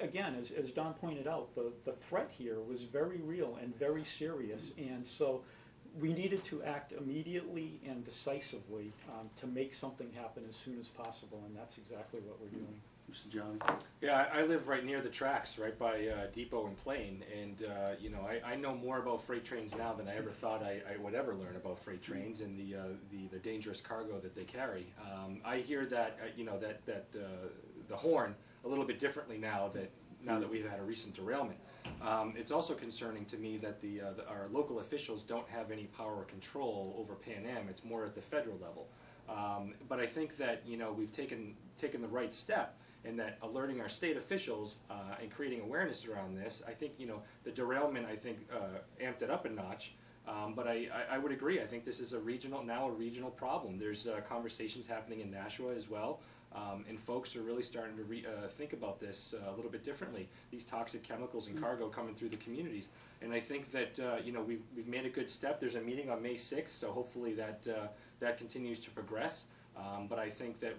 again, as Don pointed out, the threat here was very real and very serious, and so we needed to act immediately and decisively to make something happen as soon as possible, and that's exactly what we're doing. Mr. Jolly? Yeah, I live right near the tracks, right by Depot and Plain, and I know more about freight trains now than I ever thought I would ever learn about freight trains and the dangerous cargo that they carry. I hear that the horn a little bit differently now that we've had a recent derailment. It's also concerning to me that our local officials don't have any power or control over Pan Am. It's more at the federal level. But I think that we've taken the right step in that alerting our state officials and creating awareness around this. I think the derailment amped it up a notch. But I would agree. I think this is a regional problem. There's conversations happening in Nashua as well. And folks are really starting to think about this a little bit differently. These toxic chemicals and cargo coming through the communities, and I think that we've made a good step. There's a meeting on May 6th, so hopefully that continues to progress. But I think that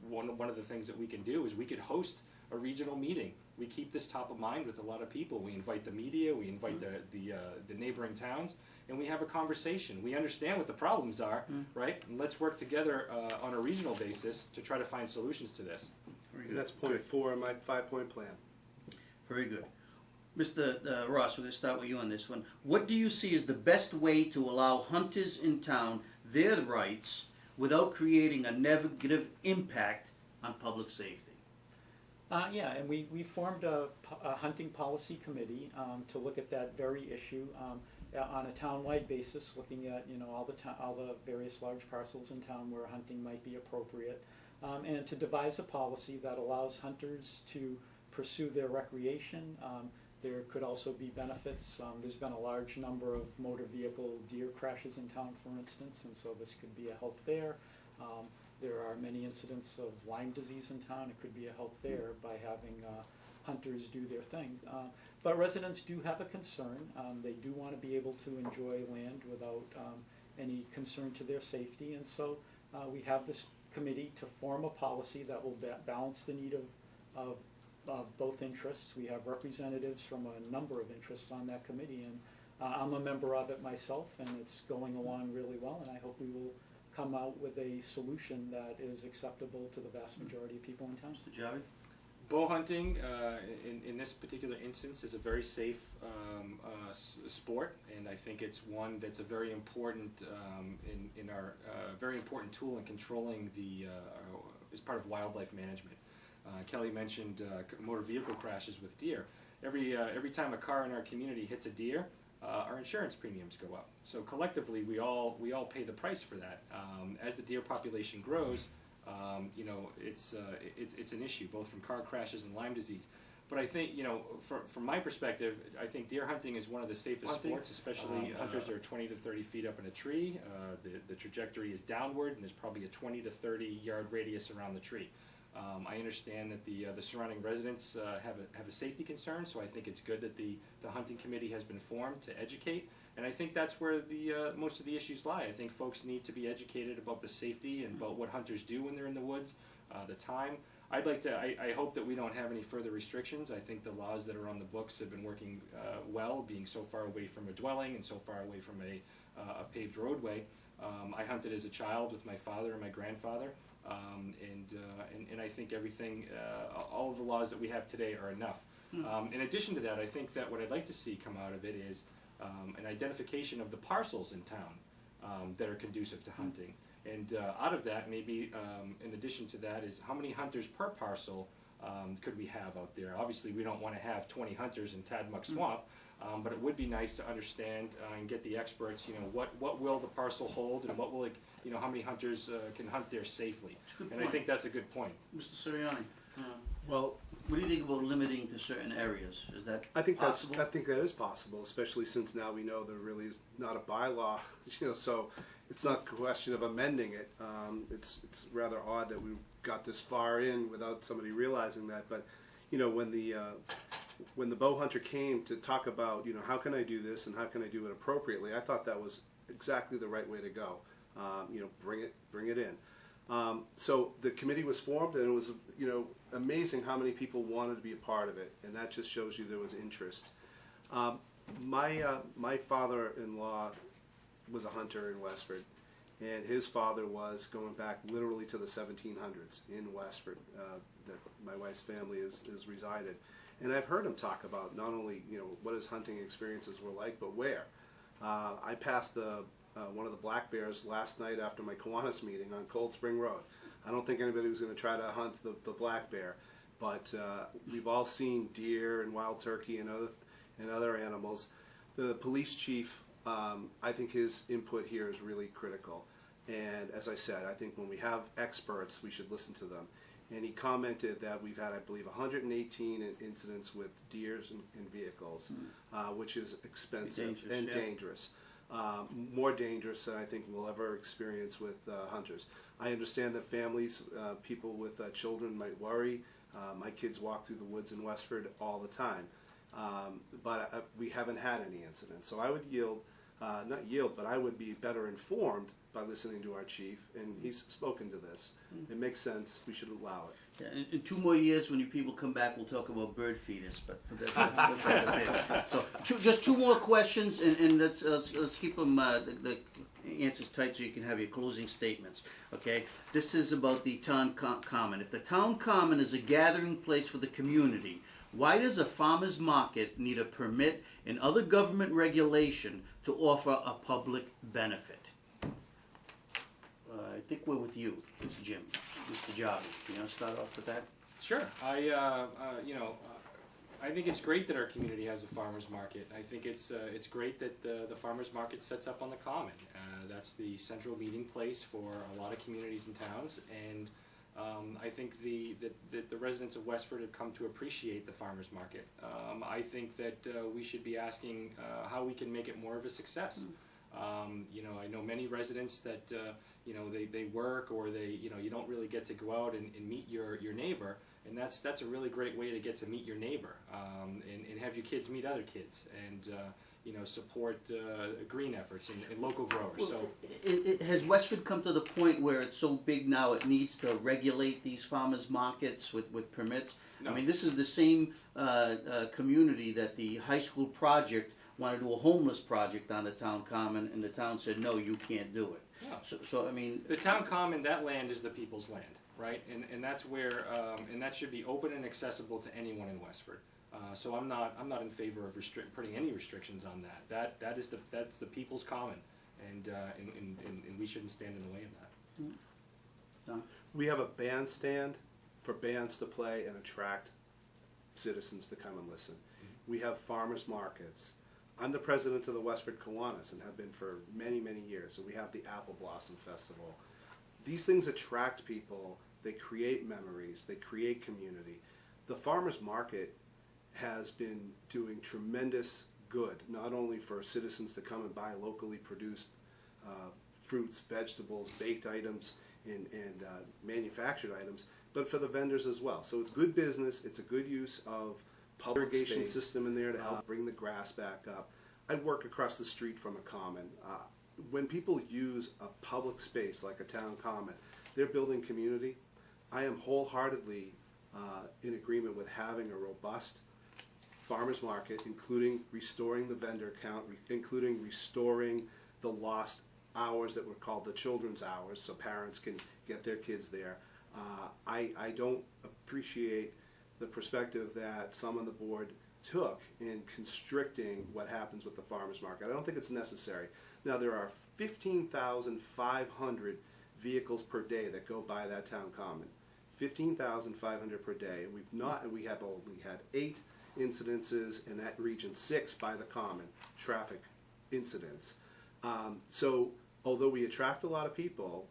one of the things that we can do is we could host a regional meeting. We keep this top of mind with a lot of people. We invite the media, we invite the neighboring towns, and we have a conversation. We understand what the problems are, right? And let's work together on a regional basis to try to find solutions to this. And that's point 4 in my 5-point plan. Very good. Mr. Ross, we're going to start with you on this one. What do you see as the best way to allow hunters in town their rights without creating a negative impact on public safety? And we formed a hunting policy committee to look at that very issue on a town-wide basis, looking at all the various large parcels in town where hunting might be appropriate, and to devise a policy that allows hunters to pursue their recreation. There could also be benefits. There's been a large number of motor vehicle deer crashes in town, for instance, and so this could be a help there. There are many incidents of Lyme disease in town. It could be a help there by having hunters do their thing. But residents do have a concern. They do want to be able to enjoy land without any concern to their safety, and so we have this committee to form a policy that will balance the need of both interests. We have representatives from a number of interests on that committee, and I'm a member of it myself, and it's going along really well, and I hope we will come out with a solution that is acceptable to the vast majority of people in town. Mr. Javi? Bow hunting, in this particular instance, is a very safe sport, and I think it's one that's a very important in our very important tool in controlling as part of wildlife management. Kelly mentioned motor vehicle crashes with deer. Every time a car in our community hits a deer, our insurance premiums go up. So collectively, we all pay the price for that. As the deer population grows, you know, it's an issue both from car crashes and Lyme disease. But I think, you know, from my perspective, I think deer hunting is one of the safest sports, especially hunters are 20 to 30 feet up in a tree. The trajectory is downward, and there's probably a 20 to 30 yard radius around the tree. I understand that the surrounding residents have a safety concern, so I think it's good that the hunting committee has been formed to educate. And I think that's where the most of the issues lie. I think folks need to be educated about the safety and about what hunters do when they're in the woods, the time. I hope that we don't have any further restrictions. I think the laws that are on the books have been working well, being so far away from a dwelling and so far away from a paved roadway. I hunted as a child with my father and my grandfather, and I think everything, all of the laws that we have today are enough. In addition to that, I think that what I'd like to see come out of it is an identification of the parcels in town that are conducive to hunting. And out of that, maybe in addition to that, is how many hunters per parcel could we have out there? Obviously, we don't want to have 20 hunters in Tadmuck Swamp, but it would be nice to understand and get the experts, you know, what will the parcel hold and what will it, you know, how many hunters can hunt there safely. And I think that's a good point. Mr. Sirianni, Well, what do you think about limiting to certain areas? Is that I think possible? I think that is possible, especially since now we know there really is not a bylaw, you know, so it's not a question of amending it. It's rather odd that we got this far in without somebody realizing that. But you know, when the bow hunter came to talk about, you know, how can I do this and how can I do it appropriately, I thought that was exactly the right way to go. You know, bring it in. So the committee was formed, and it was, you know, amazing how many people wanted to be a part of it, and that just shows you there was interest. My father-in-law was a hunter in Westford, and his father was going back literally to the 1700s in Westford, that my wife's family is resided. And I've heard him talk about not only, you know, what his hunting experiences were like, but where. I passed one of the black bears last night after my Kiwanis meeting on Cold Spring Road. I don't think anybody was going to try to hunt the black bear, but we've all seen deer and wild turkey and other animals. The police chief, I think his input here is really critical. And as I said, I think when we have experts, we should listen to them. And he commented that we've had, I believe, 118 incidents with deers in vehicles, which is expensive and dangerous. More dangerous than I think we'll ever experience with hunters. I understand that families, people with children might worry. My kids walk through the woods in Westford all the time, but we haven't had any incidents. So I would not yield, but I would be better informed by listening to our chief, and he's spoken to this. It makes sense. We should allow it. Yeah, in 2 more years, when you people come back, we'll talk about bird feeders. But that's okay. So, just 2 more questions, and let's keep them the answers tight so you can have your closing statements. Okay. This is about the town common. If the town common is a gathering place for the community, why does a farmer's market need a permit and other government regulation to offer a public benefit? I think we're with you, Mr. Jim, Mr. Jarvis. You want to start off with that? Sure. I think it's great that our community has a farmers market. I think it's great that the farmers market sets up on the common. That's the central meeting place for a lot of communities and towns, and I think that the residents of Westford have come to appreciate the farmers market. I think that we should be asking how we can make it more of a success. You know, I know many residents that you know, they work, or you don't really get to go out and meet your neighbor, and that's a really great way to get to meet your neighbor, and have your kids meet other kids, and you know, support green efforts and local growers. Well, So has Westford come to the point where it's so big now it needs to regulate these farmers markets with permits? No. I mean, this is the same community that the high school project wanted to do a homeless project on the town common, and the town said, no, you can't do it. Yeah. So I mean, the town common, that land is the people's land, right? And that's where and that should be open and accessible to anyone in Westford. So I'm not in favor of putting any restrictions on that. That's the people's common, and we shouldn't stand in the way of that. We have a bandstand for bands to play and attract citizens to come and listen. We have farmers markets. I'm the president of the Westford Kiwanis and have been for many, many years. So we have the Apple Blossom Festival. These things attract people. They create memories. They create community. The farmers market has been doing tremendous good, not only for citizens to come and buy locally produced fruits, vegetables, baked items, and manufactured items, but for the vendors as well. So it's good business. It's a good use of public irrigation system in there to help bring the grass back up. I work across the street from a common. When people use a public space like a town common, they're building community. I am wholeheartedly in agreement with having a robust farmers market, including restoring the vendor count, including restoring the lost hours that were called the children's hours, so parents can get their kids there. I don't appreciate the perspective that some on the board took in constricting what happens with the farmers market. I don't think it's necessary. Now, there are 15,500 vehicles per day that go by that town common. 15,500 per day. We have only had 8 incidences in that region, 6 by the common traffic incidents. So although we attract a lot of people,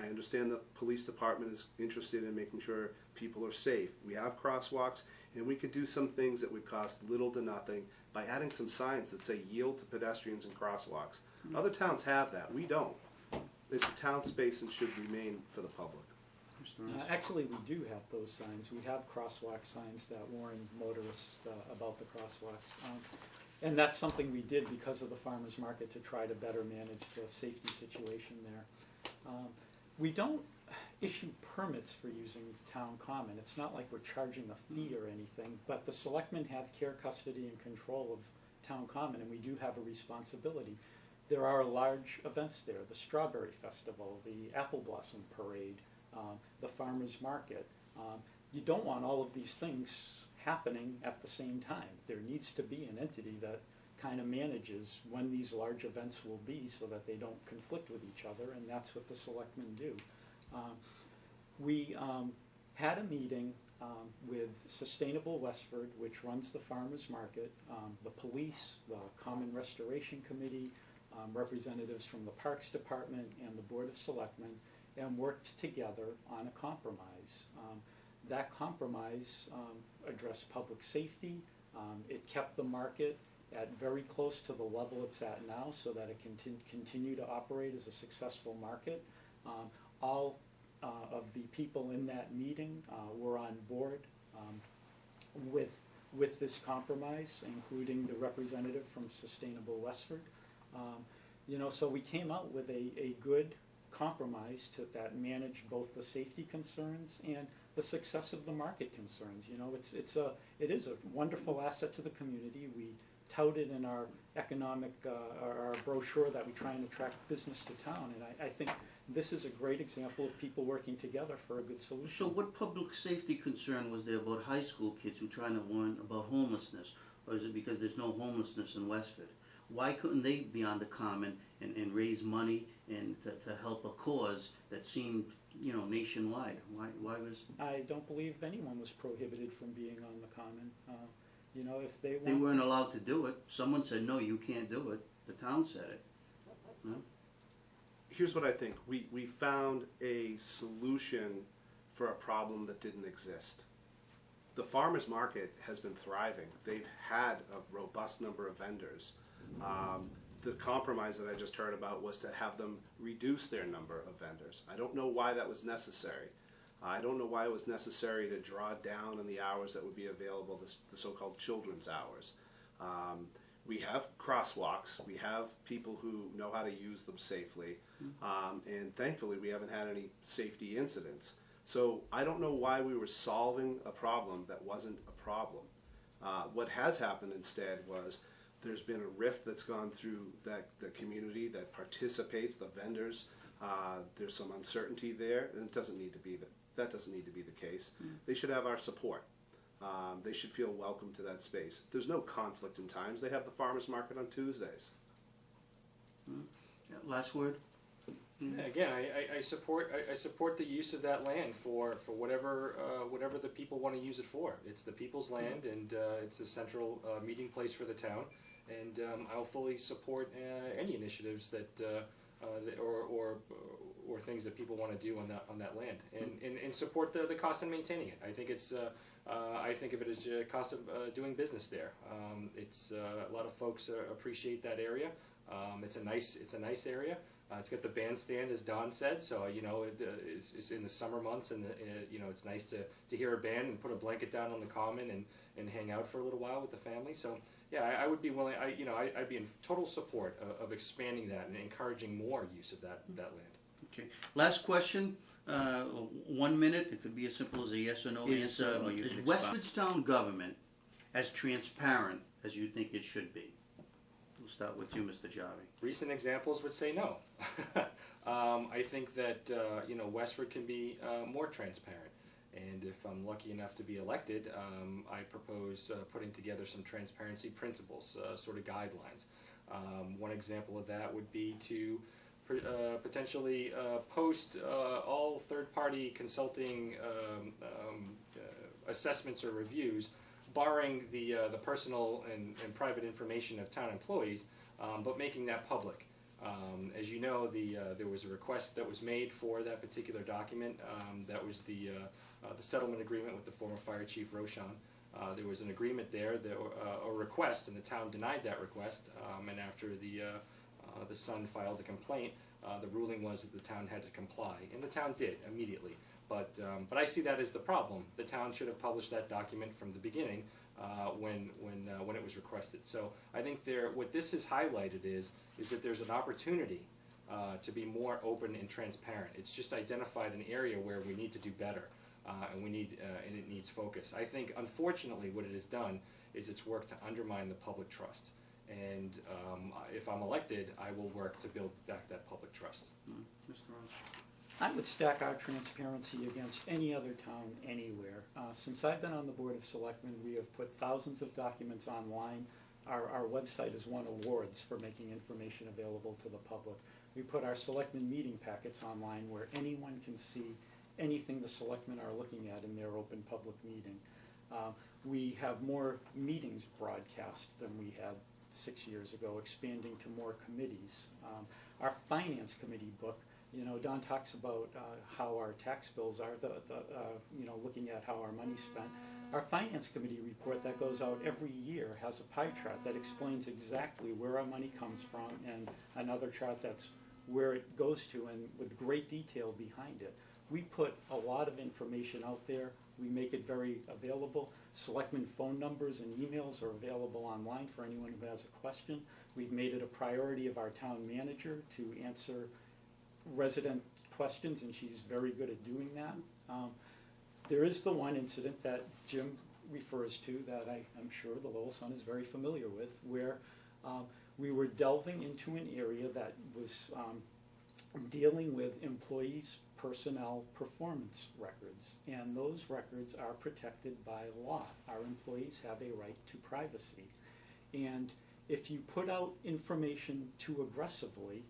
I understand the police department is interested in making sure people are safe. We have crosswalks, and we could do some things that would cost little to nothing by adding some signs that say yield to pedestrians and crosswalks. Other towns have that. We don't. It's a town space and should remain for the public. Actually, we do have those signs. We have crosswalk signs that warn motorists about the crosswalks. And that's something we did because of the farmers market to try to better manage the safety situation there. We don't issue permits for using town common. It's not like we're charging a fee or anything, but the selectmen have care, custody, and control of town common, and we do have a responsibility. There are large events there, the Strawberry Festival, the Apple Blossom Parade, the farmers market. You don't want all of these things happening at the same time. There needs to be an entity that kind of manages when these large events will be so that they don't conflict with each other, and that's what the selectmen do. We had a meeting with Sustainable Westford, which runs the farmers market, the police, the Common Restoration Committee, representatives from the Parks Department and the Board of Selectmen, and worked together on a compromise. That compromise addressed public safety. It kept the market at very close to the level it's at now so that it can continue to operate as a successful market. All of the people in that meeting were on board with this compromise, including the representative from Sustainable Westford. So we came out with a good compromise that managed both the safety concerns and the success of the market concerns. It is a wonderful asset to the community. We touted in our economic, our brochure that we try and attract business to town, and I think this is a great example of people working together for a good solution. So what public safety concern was there about high school kids who are trying to warn about homelessness? Or is it because there's no homelessness in Westford? Why couldn't they be on the common and raise money and to help a cause that seemed, nationwide? Why was... I don't believe anyone was prohibited from being on the common. If they want They weren't allowed to do it. Someone said, no, you can't do it. The town said it. No? Here's what I think. We found a solution for a problem that didn't exist. The farmers market has been thriving. They've had a robust number of vendors. The compromise that I just heard about was to have them reduce their number of vendors. I don't know why that was necessary. I don't know why it was necessary to draw down on the hours that would be available, the so-called children's hours. We have crosswalks. We have people who know how to use them safely. And thankfully, we haven't had any safety incidents. So I don't know why we were solving a problem that wasn't a problem. What has happened instead was there's been a rift that's gone through the community that participates, the vendors. There's some uncertainty there, and that doesn't need to be the case. They should have our support. They should feel welcome to that space. There's no conflict in times. They have the farmers market on Tuesdays. Last word? Again, I support the use of that land for whatever the people want to use it for. It's the people's land, and it's the central meeting place for the town. and I'll fully support any initiatives or things that people want to do on that land, and support the cost in maintaining it. I think I think of it as a cost of doing business there. It's a lot of folks appreciate that area. It's a nice area. It's got the bandstand, as Don said, so it's in the summer months, and it's nice to hear a band and put a blanket down on the common and hang out for a little while with the family. So yeah, I would be willing. I'd be in total support of expanding that and encouraging more use of that land. Okay. Last question. 1 minute. It could be as simple as a yes or no answer. or you Is can expound. Westford's town government as transparent as you think it should be? We'll start with you, Mr. Jarvie. Recent examples would say no. I think that Westford can be more transparent, and if I'm lucky enough to be elected, I propose putting together some transparency principles, sort of guidelines. One example of that would be to potentially post all third-party consulting assessments or reviews, barring the personal and private information of town employees, but making that public. As you know, there was a request that was made for that particular document. That was the settlement agreement with the former Fire Chief Rochon. There was an agreement there, a request, and the town denied that request. And after the Sun filed a complaint, the ruling was that the town had to comply, and the town did immediately. But I see that as the problem. The town should have published that document from the beginning when it was requested. So I think what this has highlighted is that there's an opportunity to be more open and transparent. It's just identified an area where we need to do better, and it needs focus. I think, unfortunately, what it has done is it's worked to undermine the public trust. And if I'm elected, I will work to build back that public trust. Mr. Ross. I would stack our transparency against any other town anywhere. Since I've been on the Board of Selectmen, we have put thousands of documents online. Our website has won awards for making information available to the public. We put our selectmen meeting packets online where anyone can see anything the selectmen are looking at in their open public meeting. We have more meetings broadcast than we had 6 years ago, expanding to more committees. Our Finance Committee book, Don talks about how our tax bills are, looking at how our money's spent. Our Finance Committee report that goes out every year has a pie chart that explains exactly where our money comes from, and another chart that's where it goes to, and with great detail behind it. We put a lot of information out there. We make it very available. Selectmen phone numbers and emails are available online for anyone who has a question. We've made it a priority of our town manager to answer resident questions, and she's very good at doing that. There is the one incident that Jim refers to that I'm sure the Lowell Sun is very familiar with, where we were delving into an area that was dealing with employees' personnel performance records, and those records are protected by law. Our employees have a right to privacy, and if you put out information too aggressively,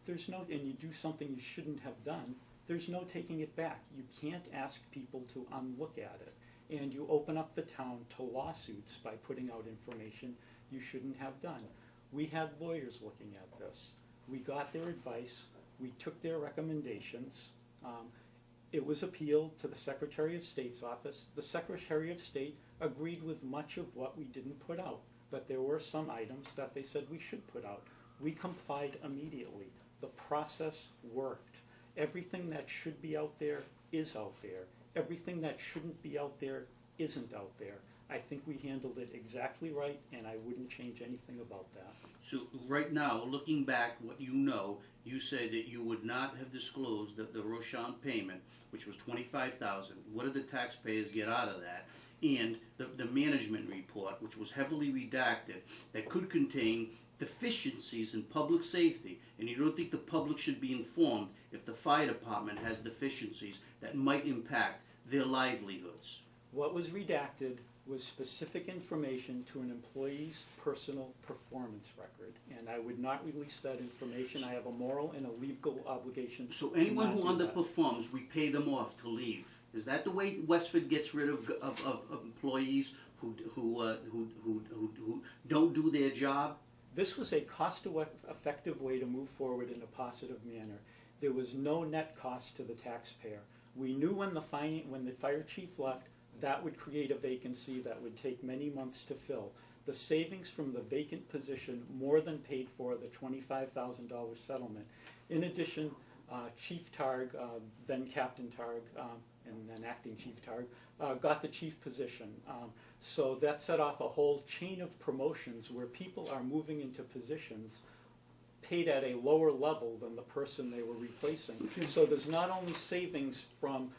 and you do something you shouldn't have done, there's no taking it back. You can't ask people to unlook at it, and you open up the town to lawsuits by putting out information you shouldn't have done. We had lawyers looking at this. We got their advice. We took their recommendations. It was appealed to the Secretary of State's office. The Secretary of State agreed with much of what we didn't put out, but there were some items that they said we should put out. We complied immediately. The process worked. Everything that should be out there is out there. Everything that shouldn't be out there isn't out there. I think we handled it exactly right, and I wouldn't change anything about that. So right now, looking back, what you say that you would not have disclosed the Rochon payment, which was $25,000. What did the taxpayers get out of that? And the management report, which was heavily redacted, that could contain deficiencies in public safety, and you don't think the public should be informed if the fire department has deficiencies that might impact their livelihoods. What was redacted was specific information to an employee's personal performance record, and I would not release that information. I have a moral and a legal obligation. So anyone who to not do that. underperforms, we pay them off to leave. Is that the way Westford gets rid of employees who don't do their job? This was a cost-effective way to move forward in a positive manner. There was no net cost to the taxpayer. We knew when the fire chief left, that would create a vacancy that would take many months to fill. The savings from the vacant position more than paid for the $25,000 settlement. In addition, Chief Targ, then Captain Targ, and then Acting Chief Targ, got the chief position. So that set off a whole chain of promotions where people are moving into positions paid at a lower level than the person they were replacing. So there's not only savings from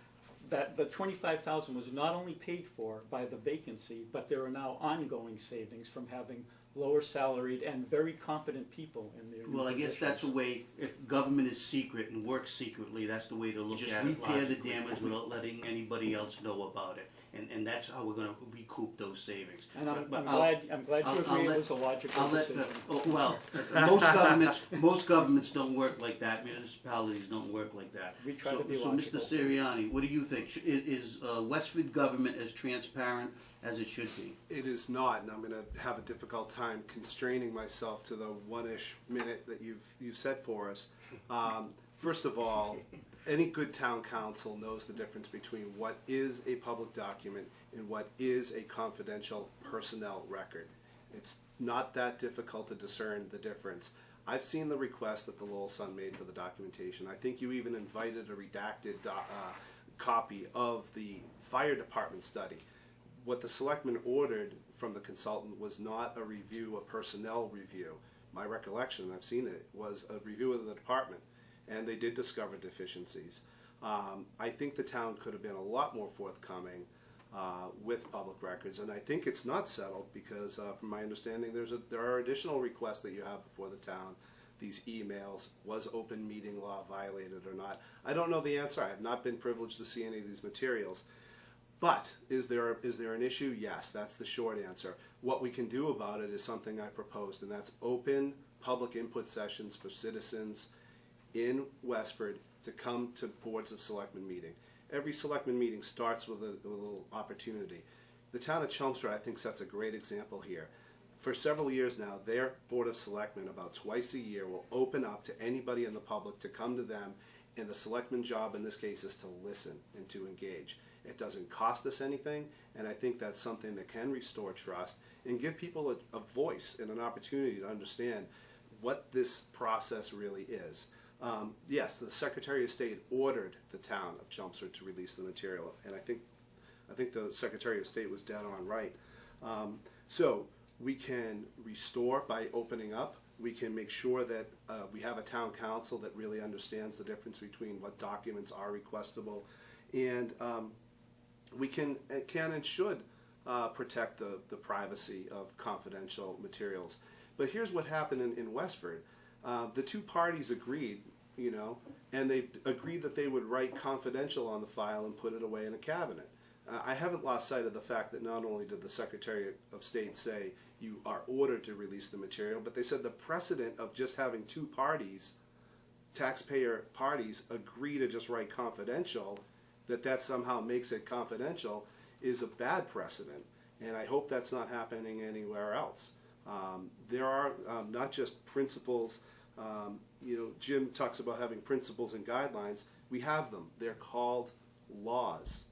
that, the $25,000 was not only paid for by the vacancy, but there are now ongoing savings from having lower salaried and very competent people in their new Well, I guess that's the positions. way, if government is secret and works secretly, that's the way to look Just at it. Repair the logically. damage without letting anybody else know about it. And that's how we're gonna recoup those savings. And I'm But glad you I'll agree let- it was a logical I'll let, decision. most governments don't work like that, municipalities don't work like that. We try So- to be So, logical. Mr. Sirianni, what do you think? Is Westford government as transparent as it should be? It is not, and I'm going to have a difficult time constraining myself to the one-ish minute that you've set for us. First of all, any good town council knows the difference between what is a public document and what is a confidential personnel record. It's not that difficult to discern the difference. I've seen the request that the Lowell Sun made for the documentation. I think you even invited a redacted copy of the fire department study. What the selectmen ordered from the consultant was not a review, a personnel review. My recollection, I've seen it, was a review of the department, and they did discover deficiencies. I think the town could have been a lot more forthcoming with public records, and I think it's not settled because, from my understanding, there are additional requests that you have before the town. These emails, was open meeting law violated or not? I don't know the answer. I have not been privileged to see any of these materials. But is there an issue? Yes, that's the short answer. What we can do about it is something I proposed, and that's open public input sessions for citizens in Westford to come to boards of selectmen meeting. Every selectman meeting starts with a little opportunity. The town of Chelmsford, I think, sets a great example here. For several years now, their board of selectmen, about twice a year, will open up to anybody in the public to come to them, and the selectman's job in this case is to listen and to engage. It doesn't cost us anything, and I think that's something that can restore trust and give people a voice and an opportunity to understand what this process really is. Yes, the Secretary of State ordered the town of Chelmsford to release the material, and I think the Secretary of State was dead on right. So we can restore by opening up. We can make sure that we have a town council that really understands the difference between what documents are requestable, and we can and should protect the privacy of confidential materials. But here's what happened in Westford. The two parties agreed, and they agreed that they would write confidential on the file and put it away in a cabinet. I haven't lost sight of the fact that not only did the Secretary of State say you are ordered to release the material, but they said the precedent of just having two parties, taxpayer parties, agree to just write confidential, that somehow makes it confidential, is a bad precedent. And I hope that's not happening anywhere else. There are not just principles. Jim talks about having principles and guidelines. We have them. They're called laws.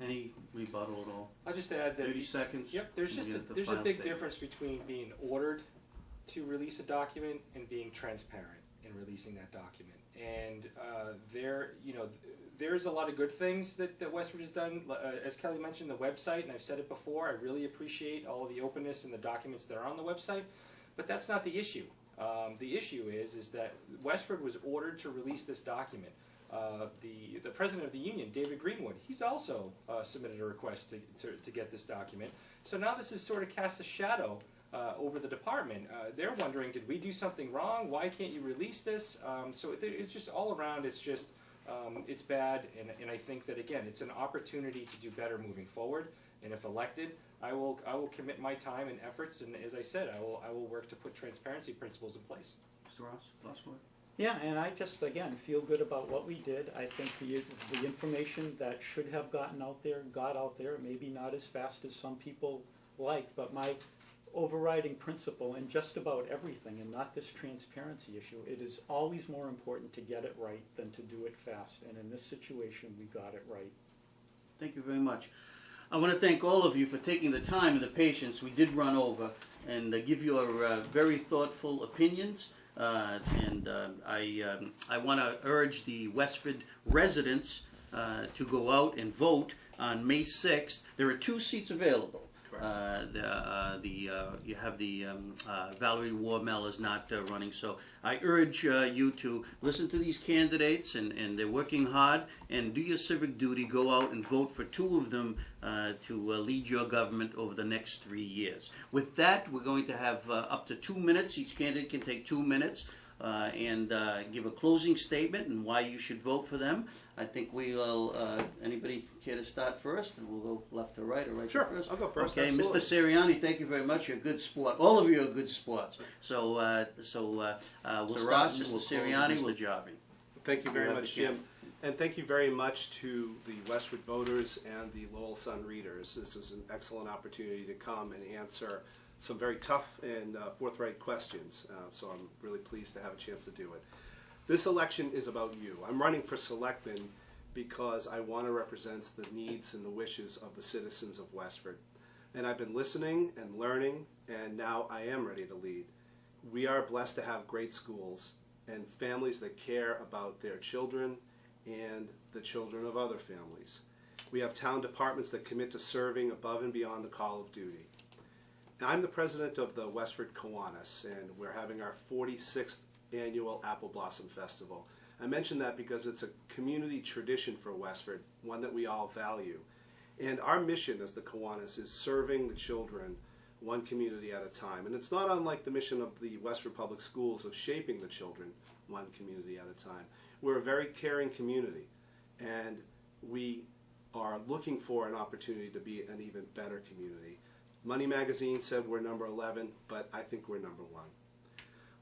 Any rebuttal at all? I'll just add that 30 seconds? Yep, there's and just we get the there's a final big statement. difference between being ordered to release a document and being transparent in releasing that document. And there's a lot of good things that Westford has done. As Kelly mentioned, the website, and I've said it before, I really appreciate all of the openness and the documents that are on the website. But that's not the issue. The issue is that Westford was ordered to release this document. The president of the union, David Greenwood, he's also submitted a request to get this document. So now this has sort of cast a shadow over the department. They're wondering, did we do something wrong? Why can't you release this? So it's just all around, it's bad, and I think that, again, it's an opportunity to do better moving forward. And if elected, I will commit my time and efforts, and as I said, I will work to put transparency principles in place. Mr. Ross, last word? Yeah, and I just, again, feel good about what we did. I think the information that should have gotten out there got out there, maybe not as fast as some people like, but my overriding principle in just about everything, and not this transparency issue. It is always more important to get it right than to do it fast, and in this situation, we got it right. Thank you very much. I want to thank all of you for taking the time and the patience. We did run over and give your very thoughtful opinions. I want to urge the Westford residents to go out and vote on May 6th. There are 2 seats available. You have the Valerie Warmel is not running, so I urge you to listen to these candidates, and they're working hard, and do your civic duty. Go out and vote for 2 of them to lead your government over the next 3 years. With that, we're going to have up to 2 minutes. Each candidate can take 2 minutes. And give a closing statement and why you should vote for them. I think we'll, anybody care to start first? And we'll go left to right or right Sure, to first? I'll go first. Okay, Absolutely. Mr. Sirianni, thank you very much. You're a good sport. All of you are good sports. So we'll start. Mr. Sirianni, with Javi. Thank you very You have much, the Jim. And thank you very much to the Westford voters and the Lowell Sun readers. This is an excellent opportunity to come and answer some very tough and forthright questions. So I'm really pleased to have a chance to do it. This election is about you. I'm running for selectman because I want to represent the needs and the wishes of the citizens of Westford. And I've been listening and learning, and now I am ready to lead. We are blessed to have great schools and families that care about their children and the children of other families. We have town departments that commit to serving above and beyond the call of duty. I'm the president of the Westford Kiwanis, and we're having our 46th annual Apple Blossom Festival. I mention that because it's a community tradition for Westford, one that we all value. And our mission as the Kiwanis is serving the children one community at a time. And it's not unlike the mission of the Westford Public Schools of shaping the children one community at a time. We're a very caring community, and we are looking for an opportunity to be an even better community. Money Magazine said we're number 11, but I think we're number 1.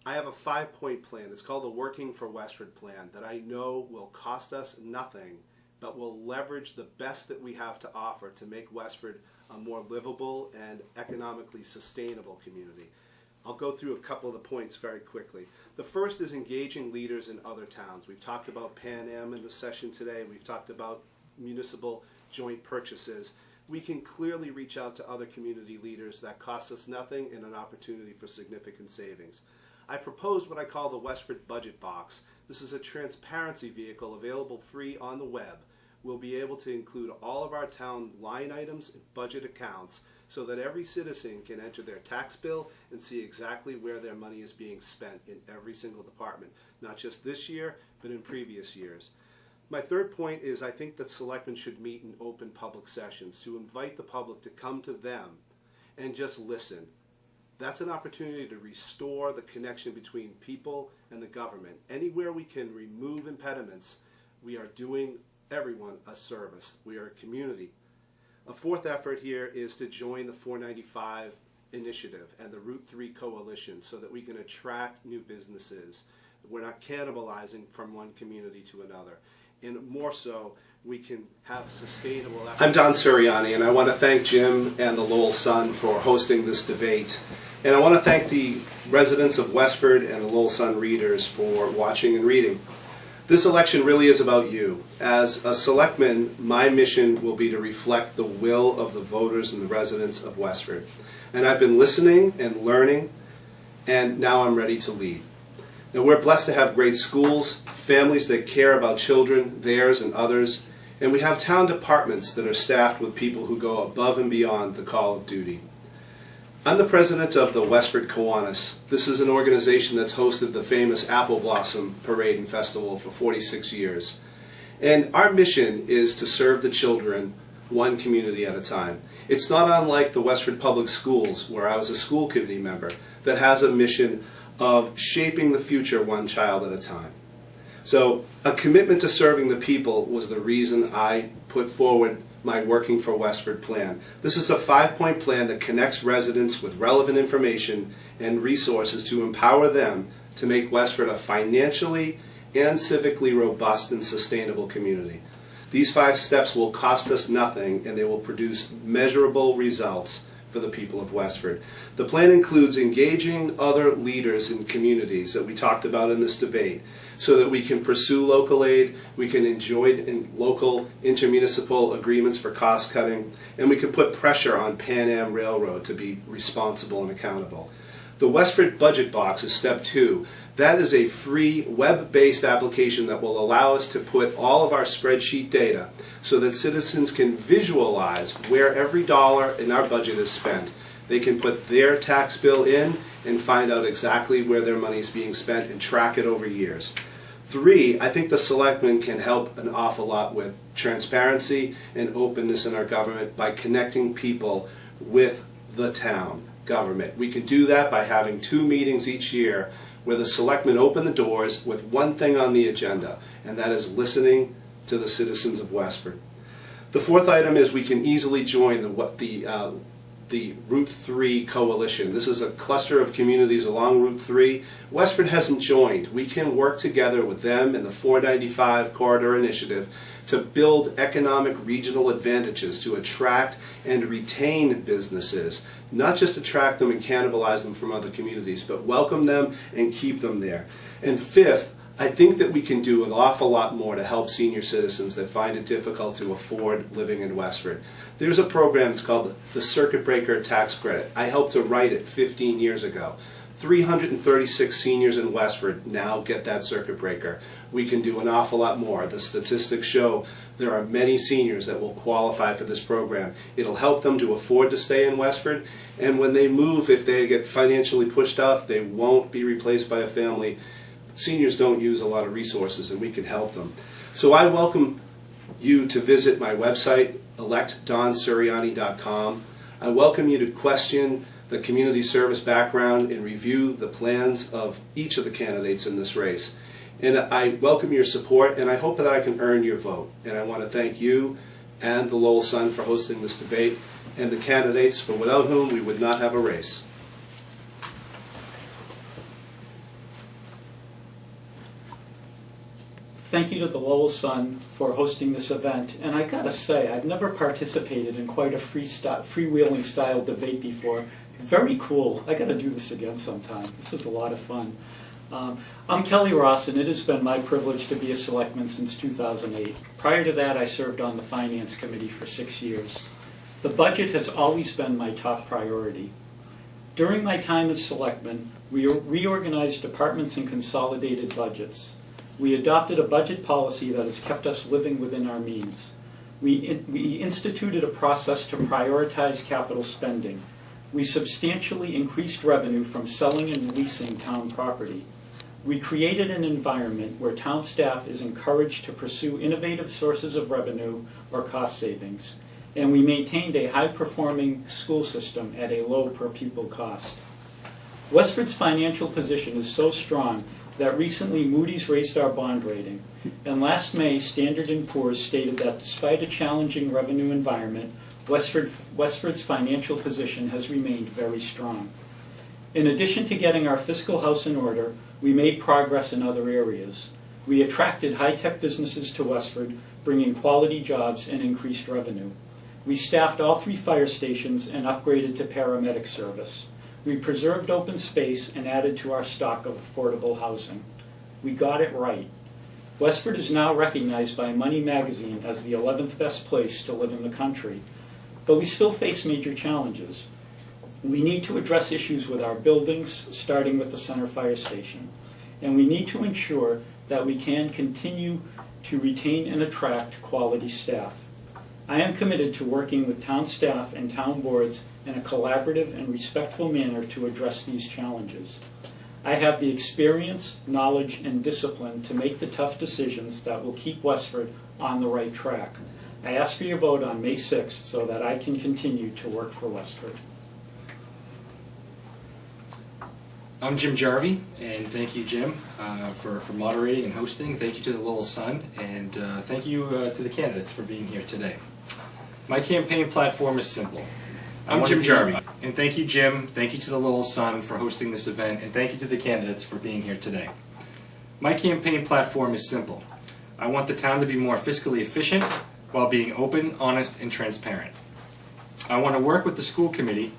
I have a 5-point plan. It's called the Working for Westford Plan that I know will cost us nothing, but will leverage the best that we have to offer to make Westford a more livable and economically sustainable community. I'll go through a couple of the points very quickly. The first is engaging leaders in other towns. We've talked about Pan Am in the session today. We've talked about municipal joint purchases. We can clearly reach out to other community leaders. That costs us nothing and an opportunity for significant savings. I proposed what I call the Westford Budget Box. This is a transparency vehicle available free on the web. We'll be able to include all of our town line items and budget accounts so that every citizen can enter their tax bill and see exactly where their money is being spent in every single department, not just this year, but in previous years. My third point is I think that selectmen should meet in open public sessions to invite the public to come to them and just listen. That's an opportunity to restore the connection between people and the government. Anywhere we can remove impediments, we are doing everyone a service. We are a community. A fourth effort here is to join the 495 initiative and the Route 3 coalition so that we can attract new businesses. We're not cannibalizing from one community to another. And more so, we can have sustainable efforts. I'm Don Sirianni, and I want to thank Jim and the Lowell Sun for hosting this debate. And I want to thank the residents of Westford and the Lowell Sun readers for watching and reading. This election really is about you. As a selectman, my mission will be to reflect the will of the voters and the residents of Westford. And I've been listening and learning, and now I'm ready to lead. Now, we're blessed to have great schools, families that care about children, theirs and others, and we have town departments that are staffed with people who go above and beyond the call of duty. I'm the president of the Westford Kiwanis. This is an organization that's hosted the famous Apple Blossom Parade and Festival for 46 years. And our mission is to serve the children one community at a time. It's not unlike the Westford Public Schools, where I was a school committee member, that has a mission of shaping the future one child at a time. So a commitment to serving the people was the reason I put forward my Working for Westford plan. This is a 5-point plan that connects residents with relevant information and resources to empower them to make Westford a financially and civically robust and sustainable community. These 5 steps will cost us nothing, and they will produce measurable results for the people of Westford. The plan includes engaging other leaders in communities that we talked about in this debate so that we can pursue local aid, we can enjoy local intermunicipal agreements for cost cutting, and we can put pressure on Pan Am Railroad to be responsible and accountable. The Westford Budget Box is step 2. That is a free web-based application that will allow us to put all of our spreadsheet data so that citizens can visualize where every dollar in our budget is spent. They can put their tax bill in and find out exactly where their money is being spent and track it over years. 3, I think the selectmen can help an awful lot with transparency and openness in our government by connecting people with the town government. We can do that by having 2 meetings each year where the selectmen open the doors with one thing on the agenda, and that is listening to the citizens of Westford. The 4th item is we can easily join the Route 3 Coalition. This is a cluster of communities along Route 3. Westford hasn't joined. We can work together with them in the 495 Corridor Initiative to build economic regional advantages to attract and retain businesses. Not just attract them and cannibalize them from other communities, but welcome them and keep them there. And 5th, I think that we can do an awful lot more to help senior citizens that find it difficult to afford living in Westford. There's a program, it's called the Circuit Breaker Tax Credit. I helped to write it 15 years ago. 336 seniors in Westford now get that circuit breaker. We can do an awful lot more. The statistics show there are many seniors that will qualify for this program. It'll help them to afford to stay in Westford, and when they move, if they get financially pushed off, they won't be replaced by a family. Seniors don't use a lot of resources, and we can help them. So I welcome you to visit my website, electdonsuriani.com. I welcome you to question the community service background and review the plans of each of the candidates in this race. And I welcome your support, and I hope that I can earn your vote. And I want to thank you and the Lowell Sun for hosting this debate, and the candidates, for without whom we would not have a race. Thank you to the Lowell Sun for hosting this event. And I gotta say, I've never participated in quite a freewheeling style debate before. Very cool. I gotta do this again sometime. This was a lot of fun. I'm Kelly Ross, and it has been my privilege to be a selectman since 2008. Prior to that, I served on the Finance Committee for 6 years. The budget has always been my top priority. During my time as selectman, we reorganized departments and consolidated budgets. We adopted a budget policy that has kept us living within our means. We instituted a process to prioritize capital spending. We substantially increased revenue from selling and leasing town property. We created an environment where town staff is encouraged to pursue innovative sources of revenue or cost savings. And we maintained a high-performing school system at a low per-pupil cost. Westford's financial position is so strong that recently Moody's raised our bond rating. And last May, Standard & Poor's stated that despite a challenging revenue environment, Westford's financial position has remained very strong. In addition to getting our fiscal house in order, we made progress in other areas. We attracted high-tech businesses to Westford, bringing quality jobs and increased revenue. We staffed all 3 fire stations and upgraded to paramedic service. We preserved open space and added to our stock of affordable housing. We got it right. Westford is now recognized by Money Magazine as the 11th best place to live in the country. But we still face major challenges. We need to address issues with our buildings, starting with the Center Fire Station. And we need to ensure that we can continue to retain and attract quality staff. I am committed to working with town staff and town boards in a collaborative and respectful manner to address these challenges. I have the experience, knowledge, and discipline to make the tough decisions that will keep Westford on the right track. I ask for your vote on May 6th so that I can continue to work for Westford. I'm Jim Jarvie, and thank you, Jim, for moderating and hosting. Thank you to the Lowell Sun, and thank you to the candidates for being here today. My campaign platform is simple. I'm Jim Jarvie, and thank you, Jim. Thank you to the Lowell Sun for hosting this event, and thank you to the candidates for being here today. My campaign platform is simple. I want the town to be more fiscally efficient while being open, honest, and transparent. I want to work with the school committee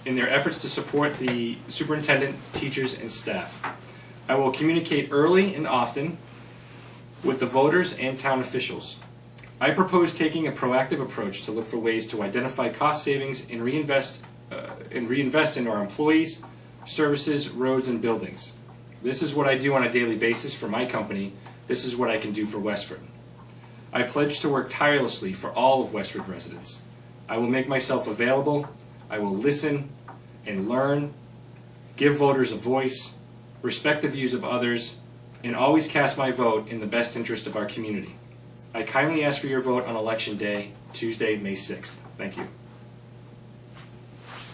in their efforts to support the superintendent, teachers, and staff. I will communicate early and often with the voters and town officials. I propose taking a proactive approach to look for ways to identify cost savings and reinvest in our employees, services, roads, and buildings. This is what I do on a daily basis for my company. This is what I can do for Westford. I pledge to work tirelessly for all of Westford residents. I will make myself available. I will listen and learn, give voters a voice, respect the views of others, and always cast my vote in the best interest of our community. I kindly ask for your vote on Election Day, Tuesday, May 6th. Thank you.